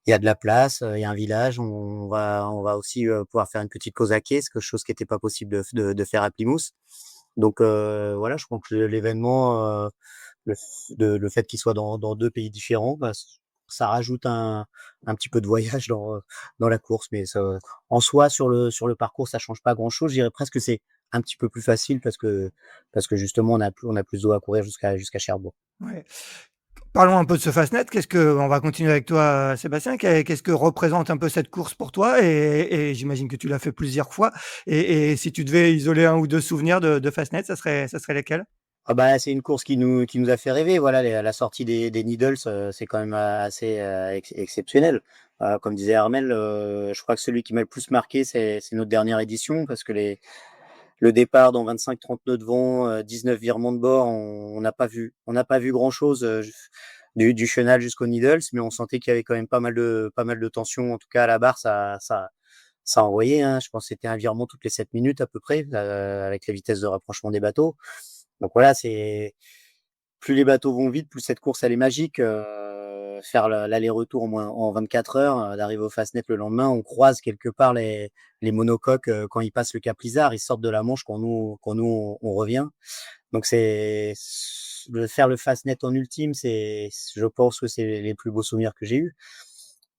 y a de la place, il y a un village, on va aussi, pouvoir faire une petite pause à quai, c'est quelque chose qui était pas possible de faire à Plymouth. Donc voilà, je pense que l'événement, le fait qu'il soit dans 2 pays différents, bah, ça rajoute un petit peu de voyage dans la course. Mais ça, en soi, sur le parcours, ça change pas grand-chose. Je dirais presque que c'est un petit peu plus facile parce que justement on a plus d'eau à courir jusqu'à Cherbourg. Ouais. Parlons un peu de ce Fastnet. On va continuer avec toi, Sébastien. Qu'est-ce que représente un peu cette course pour toi? Et j'imagine que tu l'as fait plusieurs fois. Et si tu devais isoler un ou deux souvenirs de Fastnet, ça serait lesquels? Ah bah, c'est une course qui nous a fait rêver. Voilà, la sortie des Needles, c'est quand même assez exceptionnel. Comme disait Armel, je crois que celui qui m'a le plus marqué, c'est notre dernière édition parce que le départ dans 25-30 nœuds de vent, 19 virements de bord, on n'a pas vu grand-chose du chenal jusqu'aux Needles, mais on sentait qu'il y avait quand même pas mal de tension. En tout cas, à la barre, ça envoyait, hein. Je pense que c'était un virement toutes les 7 minutes à peu près, avec la vitesse de rapprochement des bateaux. Donc voilà, plus les bateaux vont vite, plus cette course elle est magique. Faire l'aller-retour en 24 heures, d'arriver au Fastnet le lendemain, on croise quelque part les monocoques quand ils passent le Cap Lizard, ils sortent de la Manche quand nous on revient. Donc faire le Fastnet en ultime, je pense que c'est les plus beaux souvenirs que j'ai eus.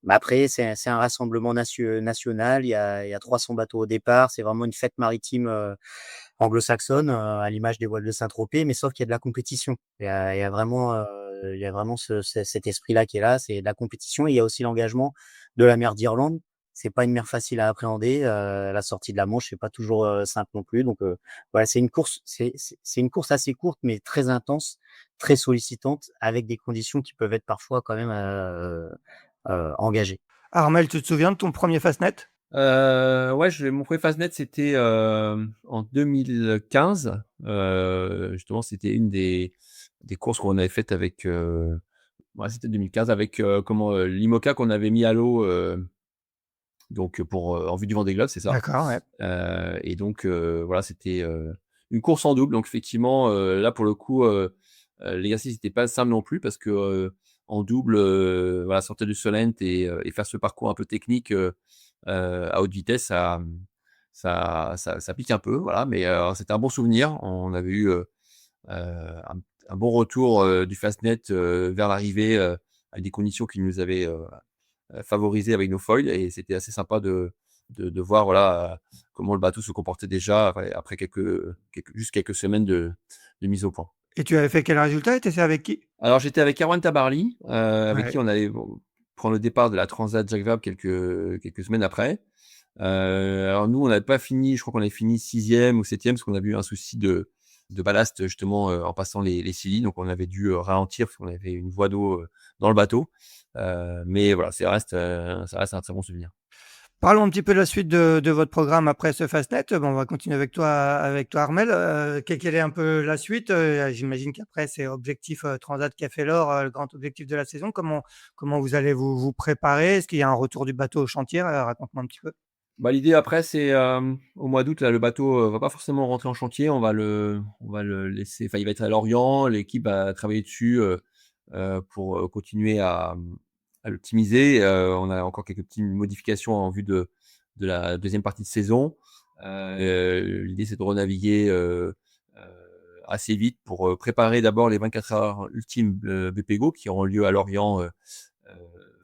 Mais après, c'est un rassemblement national. Il y a 300 bateaux au départ. C'est vraiment une fête maritime anglo-saxonne, à l'image des voiles de Saint-Tropez, mais sauf qu'il y a de la compétition. Il y a vraiment cet esprit-là qui est là. C'est de la compétition. Et il y a aussi l'engagement de la mer d'Irlande. C'est pas une mer facile à appréhender. La sortie de la Manche, c'est pas toujours simple non plus. Donc voilà, c'est une course assez courte, mais très intense, très sollicitante, avec des conditions qui peuvent être parfois quand même engagées. Armel, tu te souviens de ton premier Fastnet? Ouais, mon premier Fastnet, c'était, en 2015. Justement, c'était une des courses qu'on avait faites avec, ouais, c'était 2015 avec, l'IMOCA qu'on avait mis à l'eau, donc pour, en vue du Vendée Globe, c'est ça. D'accord, ouais. Et donc voilà, c'était, une course en double. Donc effectivement, là, pour le coup, l'exercice n'était pas simple non plus parce que, en double, voilà, sortir du Solent et faire ce parcours un peu technique, à haute vitesse, ça pique un peu, voilà. Mais c'était un bon souvenir. On avait eu, un bon retour, du Fastnet, vers l'arrivée, avec des conditions qui nous avaient, favorisé avec nos foils et c'était assez sympa de voir, voilà, comment le bateau se comportait déjà après quelques semaines de mise au point. Et tu avais fait quel résultat? Et tu étais avec qui? Alors j'étais avec Erwan Tabarly, avec qui Ouais. on allait prendre le départ de la Transat Jacques Vabre quelques semaines après. Alors nous, on n'avait pas fini, je crois qu'on avait fini 6e ou 7e parce qu'on avait eu un souci de ballast justement en passant les Scilly. Donc on avait dû ralentir parce qu'on avait une voie d'eau dans le bateau. Mais voilà, ça reste un très bon souvenir. Parlons un petit peu de la suite de votre programme après ce Fastnet. Bon, on va continuer avec toi Armel. Quelle est un peu la suite? J'imagine qu'après, c'est objectif Transat Café L'Or, le grand objectif de la saison. Comment vous allez vous préparer? Est-ce qu'il y a un retour du bateau au chantier? Raconte-moi un petit peu. Bah, l'idée après, c'est au mois d'août, là, le bateau va pas forcément rentrer en chantier. On va le laisser, enfin, il va être à Lorient. L'équipe va travailler dessus pour continuer à l'optimiser. On a encore quelques petites modifications en vue de la deuxième partie de saison. L'idée, c'est de renaviguer assez vite pour préparer d'abord les 24 heures ultimes BPGO qui auront lieu à Lorient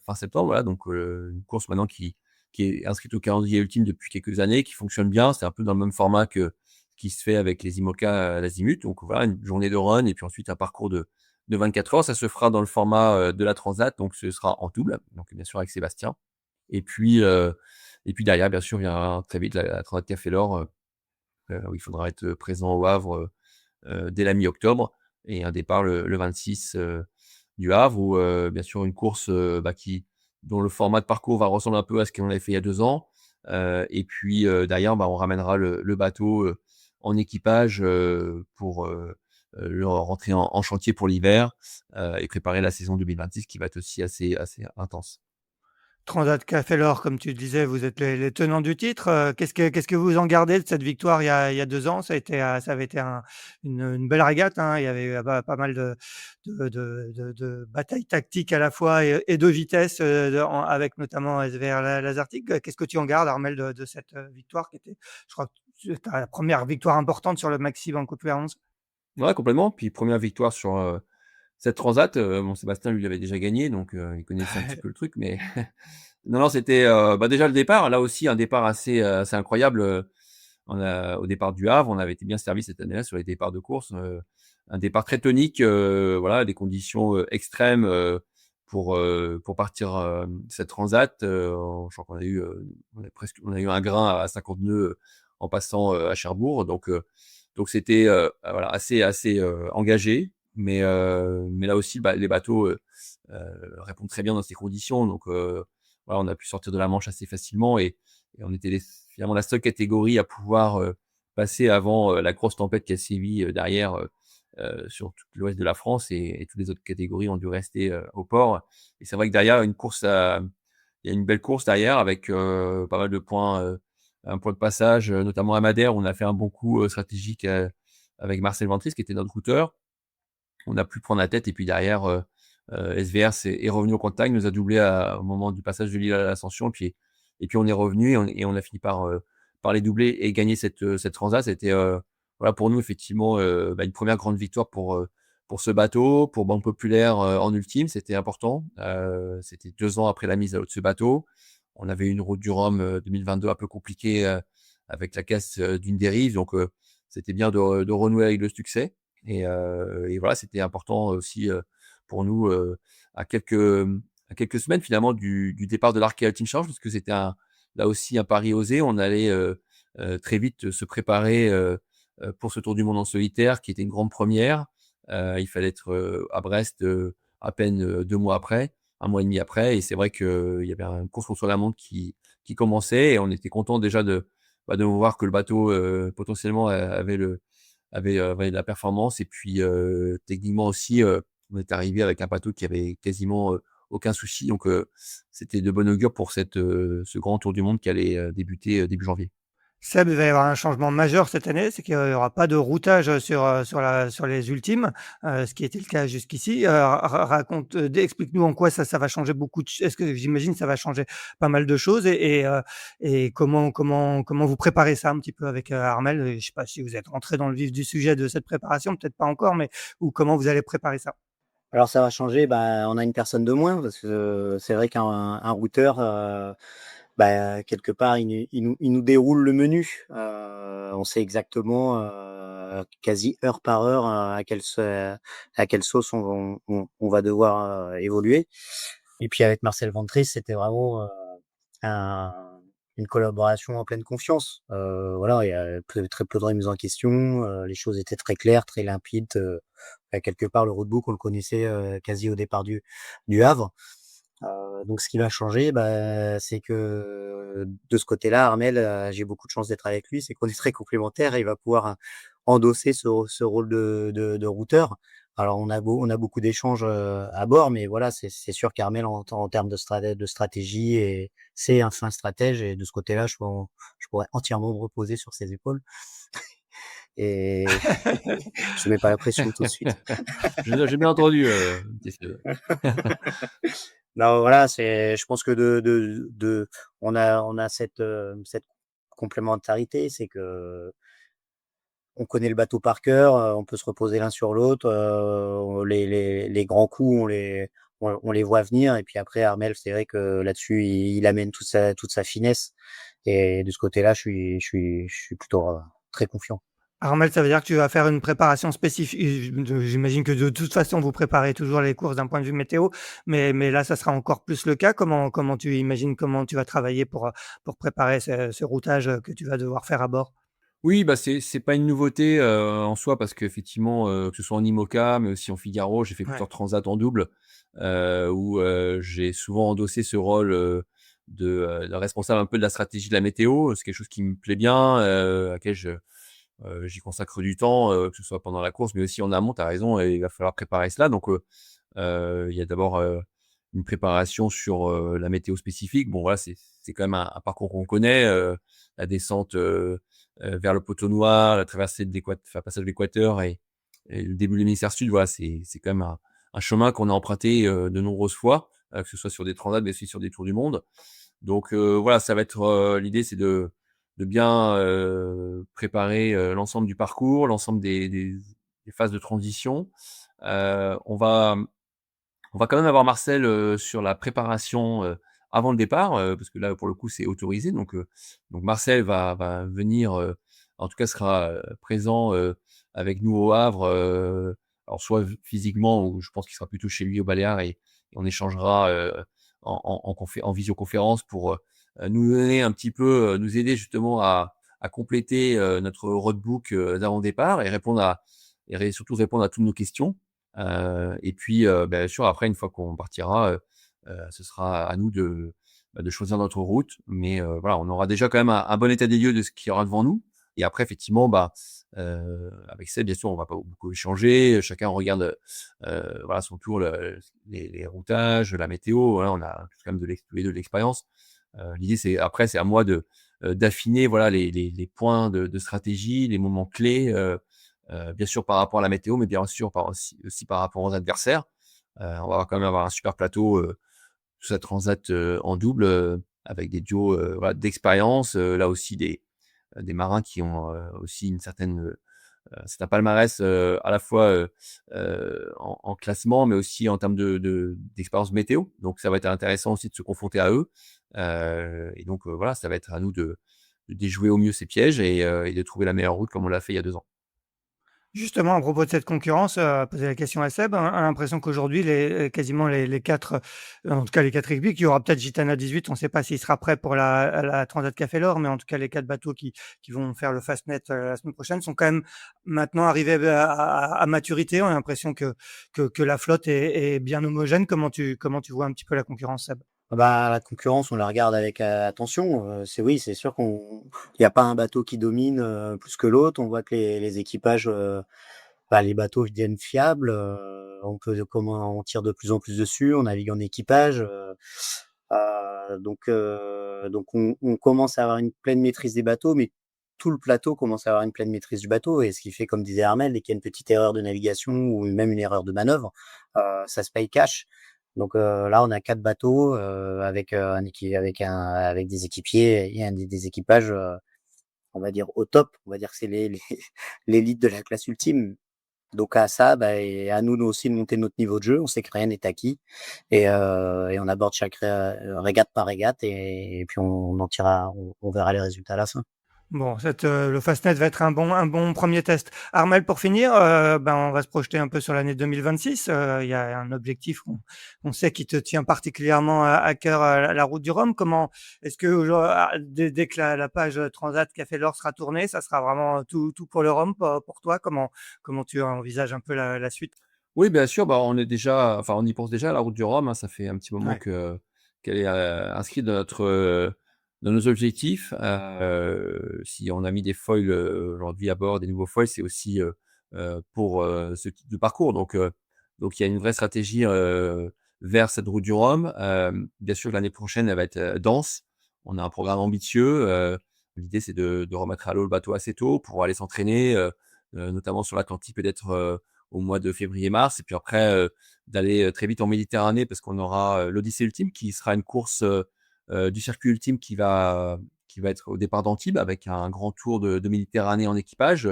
fin septembre. Voilà, donc une course maintenant qui est inscrite au calendrier ultime depuis quelques années, qui fonctionne bien. C'est un peu dans le même format qui se fait avec les IMOCA à l'Azimut. Donc voilà, une journée de run et puis ensuite un parcours de 24 heures. Ça se fera dans le format de la Transat, donc ce sera en double, donc bien sûr avec Sébastien. Et puis, euh, et puis derrière, bien sûr, viendra très vite la Transat Café L'Or, où il faudra être présent au Havre dès la mi-octobre et un départ le 26 du Havre, où bien sûr une course dont le format de parcours va ressembler un peu à ce qu'on avait fait il y a 2 ans. Et puis derrière, on ramènera le bateau en équipage pour le rentrer en chantier pour l'hiver et préparer la saison 2026 qui va être aussi assez intense. Transat Café L'Or, comme tu disais, vous êtes les tenants du titre. Qu'est-ce que vous en gardez de cette victoire il y a 2 ans? Ça avait été une belle régate, hein. Il y avait eu pas mal de batailles tactiques à la fois et de vitesse, avec notamment SVR Lazartigue. Qu'est-ce que tu en gardes, Armel, de cette victoire qui était, je crois, la première victoire importante sur le Maxi Banco PR11? Ouais, complètement. Puis première victoire sur cette transat. Bon, Sébastien, lui, l'avait déjà gagné, donc il connaissait un petit peu le truc. Mais non, c'était déjà le départ. Là aussi, un départ assez incroyable. Au départ du Havre, on avait été bien servi cette année-là sur les départs de course. Un départ très tonique, voilà, des conditions extrêmes pour partir cette transat. Je crois qu'on a eu, on a eu un grain à 50 nœuds en passant à Cherbourg. Donc c'était voilà, assez engagé. Mais là aussi, les bateaux répondent très bien dans ces conditions. Donc voilà, on a pu sortir de la Manche assez facilement et on était finalement la seule catégorie à pouvoir passer avant la grosse tempête qui a sévi derrière sur tout l'ouest de la France et toutes les autres catégories ont dû rester au port. Et c'est vrai que derrière, il y a une belle course derrière avec pas mal de points, un point de passage, notamment à Madère, où on a fait un bon coup stratégique avec Marcel Ventris, qui était notre routeur. On a pu prendre la tête et puis derrière, SVR est revenu au contact, nous a doublé au moment du passage de l'île à l'Ascension. Et puis on est revenu et on a fini par les doubler et gagner cette transat. C'était voilà, pour nous effectivement une première grande victoire pour ce bateau, pour Banque Populaire en ultime. C'était important. C'était 2 ans après la mise à l'eau de ce bateau. On avait une route du Rhum 2022 un peu compliquée avec la casse d'une dérive. Donc c'était bien de renouer avec le succès. Et voilà, c'était important aussi pour nous à quelques semaines finalement du départ de l'Arkea Ultime Challenge, parce que c'était là aussi un pari osé. On allait très vite se préparer pour ce Tour du Monde en solitaire, qui était une grande première. Il fallait être à Brest à peine 2 mois après, un mois et demi après. Et c'est vrai qu'il y avait une course contre la montre qui commençait et on était content déjà de voir que le bateau potentiellement avait de la performance. Et puis techniquement aussi, on est arrivé avec un bateau qui avait quasiment aucun souci. Donc c'était de bon augure pour ce grand Tour du Monde qui allait débuter début janvier. Seb, il va y avoir un changement majeur cette année, c'est qu'il n'y aura pas de routage sur les ultimes, ce qui était le cas jusqu'ici. Explique-nous en quoi ça va changer beaucoup. Est-ce que j'imagine ça va changer pas mal de choses et comment vous préparez ça un petit peu avec Armel. Je ne sais pas si vous êtes rentré dans le vif du sujet de cette préparation, peut-être pas encore, mais ou comment vous allez préparer ça. Alors ça va changer, on a une personne de moins parce que c'est vrai qu'un routeur, quelque part, il nous déroule le menu. On sait exactement, quasi heure par heure, à quelle sauce on va devoir évoluer. Et puis avec Marcel Ventris, c'était vraiment un, une collaboration en pleine confiance. Voilà, il y a très peu de remises en question. Les choses étaient très claires, très limpides. Quelque part, le roadbook, on le connaissait quasi au départ du Havre. Donc, ce qui va changer, c'est que de ce côté-là, Armel, j'ai beaucoup de chance d'être avec lui, c'est qu'on est très complémentaires et il va pouvoir endosser ce rôle de routeur. Alors, on a beaucoup d'échanges à bord, mais voilà, c'est sûr qu'Armel, en termes de stratégie, c'est un fin stratège et de ce côté-là, je pourrais entièrement me reposer sur ses épaules. Et je mets pas la pression tout de suite. J'ai bien entendu, messieurs. Non, voilà, je pense que on a cette complémentarité, c'est que on connaît le bateau par cœur, on peut se reposer l'un sur l'autre, les grands coups, on les voit venir. Et puis après, Armel, c'est vrai que là-dessus, il amène toute sa finesse. Et de ce côté-là, je suis plutôt très confiant. Armel, ça veut dire que tu vas faire une préparation spécifique. J'imagine que de toute façon, vous préparez toujours les courses d'un point de vue météo, mais là, ça sera encore plus le cas. Comment tu imagines comment tu vas travailler pour préparer ce routage que tu vas devoir faire à bord? Oui, bah, c'est pas une nouveauté, en soi parce qu'effectivement, que ce soit en IMOCA, mais aussi en Figaro, j'ai fait Ouais. plusieurs transats en double, où, j'ai souvent endossé ce rôle, de responsable un peu de la stratégie de la météo. C'est quelque chose qui me plaît bien, à laquelle j'y consacre du temps, que ce soit pendant la course, mais aussi en amont. Tu as raison, et il va falloir préparer cela. Donc, il y a d'abord, une préparation sur, la météo spécifique. Bon voilà, c'est quand même un parcours qu'on connaît, la descente, vers le poteau noir, la traversée de enfin, passage de l'équateur et le début de l'hémisphère sud. Voilà, c'est quand même un chemin qu'on a emprunté, de nombreuses fois, que ce soit sur des transats, mais aussi sur des tours du monde. Donc, voilà, ça va être, l'idée, c'est de bien, préparer, l'ensemble du parcours, l'ensemble des phases de transition. On va quand même avoir Marcel, sur la préparation, avant le départ, parce que là, pour le coup, c'est autorisé. Donc Marcel va venir, en tout cas sera, présent, avec nous au Havre, alors soit physiquement, ou je pense qu'il sera plutôt chez lui au Baléares, et on échangera, en visioconférence pour, nous donner un petit peu, nous aider justement à compléter, notre roadbook, d'avant départ, surtout répondre à toutes nos questions. Et puis, bien sûr, après, une fois qu'on partira, ce sera à nous de choisir notre route. Mais, voilà, on aura déjà quand même un bon état des lieux de ce qu'il y aura devant nous. Et après, effectivement, avec Seb, bien sûr, on va pas beaucoup échanger. Chacun regarde, voilà, à son tour les routages, la météo. Voilà, on a quand même tous les 2 de l'expérience. L'idée, c'est à moi d'affiner, voilà, les points de stratégie, les moments clés, bien sûr par rapport à la météo, mais bien sûr aussi par rapport aux adversaires. On va quand même avoir un super plateau, tout ça transat, en double, avec des duos, voilà, d'expérience, là aussi des marins qui ont, aussi une certaine, c'est un palmarès, à la fois, en classement, mais aussi en termes d'expérience météo. Donc ça va être intéressant aussi de se confronter à eux. Et donc, voilà, ça va être à nous de déjouer au mieux ces pièges et de trouver la meilleure route comme on l'a fait il y a 2 ans. Justement, à propos de cette concurrence, poser la question à Seb, a l'impression qu'aujourd'hui, quasiment les 4, en tout cas les 4 équipes, il y aura peut-être Gitana 18, on ne sait pas s'il sera prêt pour la Transat Café l'Or, mais en tout cas les 4 bateaux qui vont faire le Fastnet la semaine prochaine sont quand même maintenant arrivés à maturité. On a l'impression que la flotte est bien homogène. Comment tu vois un petit peu la concurrence, Seb? La concurrence, on la regarde avec attention. Oui, c'est sûr il n'y a pas un bateau qui domine plus que l'autre. On voit que les équipages, les bateaux deviennent fiables. Comment on tire de plus en plus dessus. On navigue en équipage. Donc on commence à avoir une pleine maîtrise des bateaux, mais tout le plateau commence à avoir une pleine maîtrise du bateau. Et ce qui fait, comme disait Armel, dès qu'il y a une petite erreur de navigation ou même une erreur de manœuvre, ça se paye cash. Donc là, on a 4 bateaux avec avec des équipiers et des équipages, on va dire au top. On va dire que c'est l'élite de la classe ultime. Donc à ça, et à nous aussi de monter notre niveau de jeu. On sait que rien n'est acquis et on aborde chaque régate par régate et puis on verra les résultats à la fin. Bon, le Fastnet va être un bon premier test. Armel, pour finir, on va se projeter un peu sur l'année 2026. Il y a un objectif qu'on sait qui te tient particulièrement à cœur, la route du Rhum. Comment est-ce que dès que la page Transat Café l'Or sera tournée, ça sera vraiment tout pour le Rhum pour toi? Comment tu envisages un peu la suite? Oui, bien sûr, on y pense déjà à la route du Rhum, hein. Ça fait un petit moment Ouais. qu'elle est, inscrite dans nos objectifs. Si on a mis des foils, aujourd'hui à bord, des nouveaux foils, c'est aussi, pour, ce type de parcours. Donc il y a une vraie stratégie, vers cette route du Rhum. Bien sûr, l'année prochaine, elle va être, dense. On a un programme ambitieux. L'idée, c'est de remettre à l'eau le bateau assez tôt pour aller s'entraîner, notamment sur l'Atlantique, peut-être, au mois de février-mars et puis après, d'aller, très vite en Méditerranée parce qu'on aura, l'Odyssée Ultime qui sera une course, du circuit ultime qui va être au départ d'Antibes avec un grand tour de Méditerranée en équipage.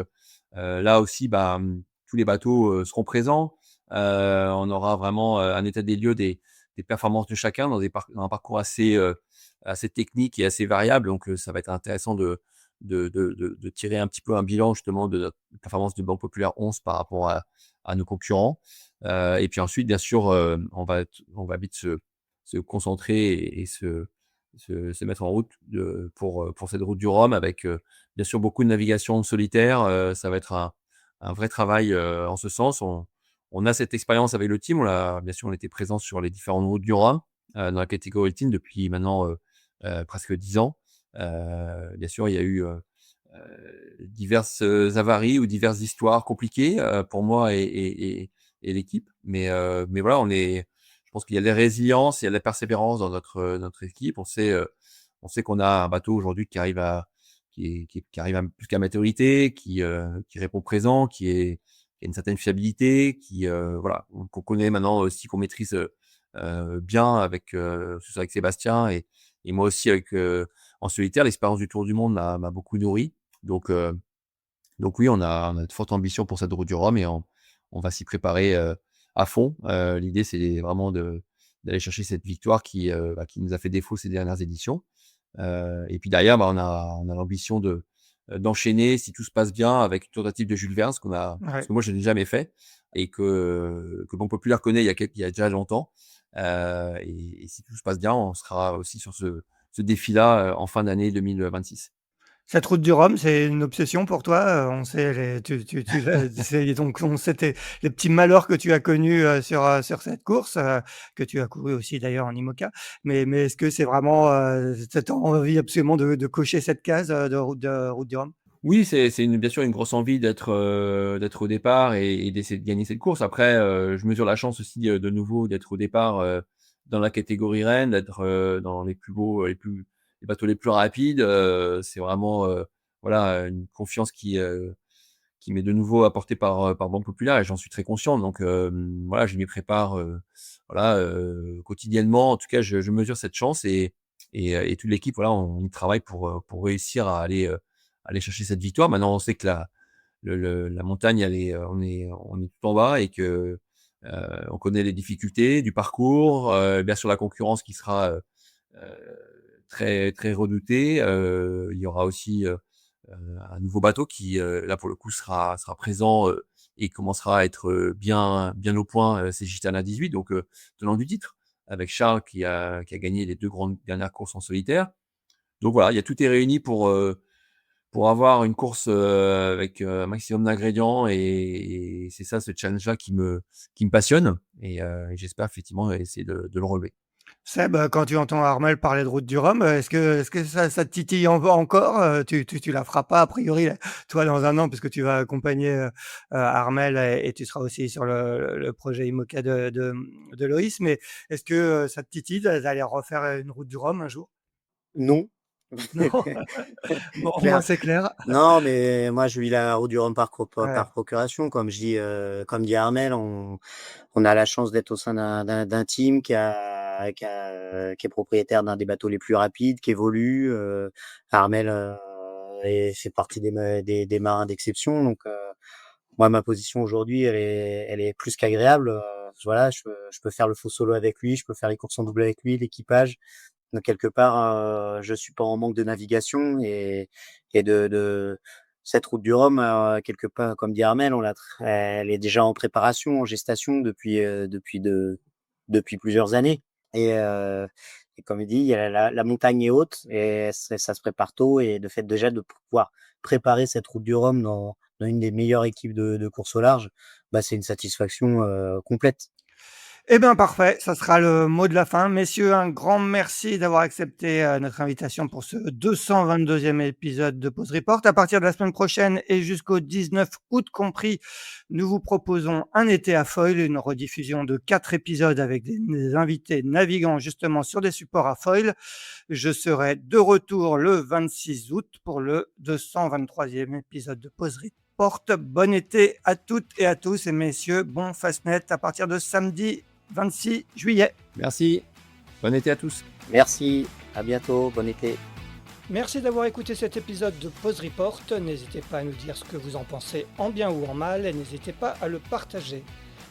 Là aussi, tous les bateaux, seront présents. On aura vraiment, un état des lieux des performances de chacun dans un parcours assez technique et assez variable. Donc, ça va être intéressant de tirer un petit peu un bilan justement de notre performance de Banque Populaire 11 par rapport à nos concurrents. Et puis ensuite, bien sûr, on va vite se concentrer et se mettre en route pour cette route du Rhum avec, bien sûr, beaucoup de navigation solitaire. Ça va être un vrai travail, en ce sens. On a cette expérience avec le team. Bien sûr, on était présent sur les différentes routes du Rhum, dans la catégorie team depuis maintenant, presque 10 ans. Bien sûr, il y a eu, diverses, avaries ou diverses histoires compliquées, pour moi et l'équipe. Mais voilà, je pense qu'il y a de la résilience, il y a de la persévérance dans notre équipe. On sait qu'on a un bateau aujourd'hui qui arrive à plus qu'à maturité, qui répond présent, qui a une certaine fiabilité, voilà, qu'on connaît maintenant aussi, qu'on maîtrise, bien que ce soit avec Sébastien et moi aussi en solitaire. L'expérience du tour du monde m'a beaucoup nourri. Donc, heu, donc oui, on a de fortes ambitions pour cette route du Rhum et on va s'y préparer, à fond. L'idée, c'est vraiment d'aller chercher cette victoire qui nous a fait défaut ces dernières éditions. Et puis derrière, on a l'ambition d'enchaîner, si tout se passe bien, avec une tentative de Jules Verne, parce Ouais. que moi je n'ai jamais fait et que Banque Populaire connaît il y a déjà longtemps. Et si tout se passe bien, on sera aussi sur ce défi-là, en fin d'année 2026. Cette route du Rhum, c'est une obsession pour toi? On sait tu l'as c'est donc on sait les petits malheurs que tu as connus, sur cette course, que tu as couru aussi d'ailleurs en IMOCA. Mais est-ce que c'est vraiment, tu as envie absolument de cocher cette case, de route du Rhum? Oui, c'est bien sûr une grosse envie d'être au départ et d'essayer de gagner cette course. Après, je mesure la chance aussi, de nouveau d'être au départ, dans la catégorie reine, d'être, dans les plus beaux, les bateaux les plus rapides. C'est vraiment, voilà, une confiance qui m'est de nouveau apportée par Banque Populaire et j'en suis très conscient. Donc, voilà, je m'y prépare, voilà, quotidiennement. En tout cas, je mesure cette chance et toute l'équipe, voilà, on y travaille pour réussir à aller chercher cette victoire. Maintenant, on sait que la montagne, elle est, on est tout en bas et que, on connaît les difficultés du parcours, bien sûr la concurrence qui sera, très, très redoutée. Il y aura aussi, un nouveau bateau qui, là pour le coup sera présent, et commencera à être, bien au point, c'est Gitana 18 donc, tenant du titre avec Charles qui a gagné les 2 grandes dernières courses en solitaire. Donc voilà, il y a tout est réuni pour avoir une course, avec, un maximum d'ingrédients et c'est ça ce challenge-là qui me passionne et j'espère effectivement essayer de le relever. Seb, quand tu entends Armel parler de route du Rhum, est-ce que ça te titille encore? Tu la feras pas a priori, toi, dans un an, puisque tu vas accompagner, Armel et tu seras aussi sur le projet IMOCA de Loïs. Mais est-ce que, ça te titille d'aller refaire une route du Rhum un jour? Non. Non? Bon, au moins Clair. c'est clair. Non, mais moi je vis la route du Rhum par Ouais. procuration, comme dit Armel, on a la chance d'être au sein d'un team qui est propriétaire d'un des bateaux les plus rapides, qui évolue. Armel et fait partie des marins d'exception, donc moi, ma position aujourd'hui, elle est plus qu'agréable. Voilà, je peux faire le faux solo avec lui, je peux faire les courses en double avec lui, l'équipage. Donc quelque part, je suis pas en manque de navigation et de cette route du Rhum, quelque part, comme dit Armel, elle est déjà en préparation, en gestation depuis plusieurs années. Et comme il dit, il y a la montagne est haute et ça se prépare tôt. Et de fait déjà de pouvoir préparer cette route du Rhum dans une des meilleures équipes de course au large, bah, c'est une satisfaction complète. Eh bien, parfait, ça sera le mot de la fin. Messieurs, un grand merci d'avoir accepté notre invitation pour ce 222e épisode de Pause Report. À partir de la semaine prochaine et jusqu'au 19 août compris, nous vous proposons un été à foil, une rediffusion de 4 épisodes avec des invités naviguant justement sur des supports à foil. Je serai de retour le 26 août pour le 223e épisode de Pause Report. Bon été à toutes et à tous, et messieurs, bon Fastnet à partir de samedi 26 juillet. Merci. Bon été à tous. Merci, à bientôt, bon été. Merci d'avoir écouté cet épisode de Pause Report. N'hésitez pas à nous dire ce que vous en pensez en bien ou en mal et n'hésitez pas à le partager.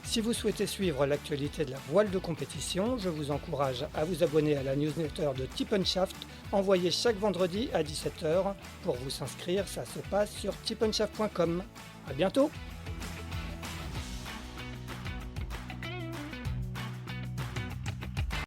Si vous souhaitez suivre l'actualité de la voile de compétition, je vous encourage à vous abonner à la newsletter de Tip & Shaft, envoyée chaque vendredi à 17h. Pour vous inscrire, ça se passe sur tipnshaft.com. À bientôt!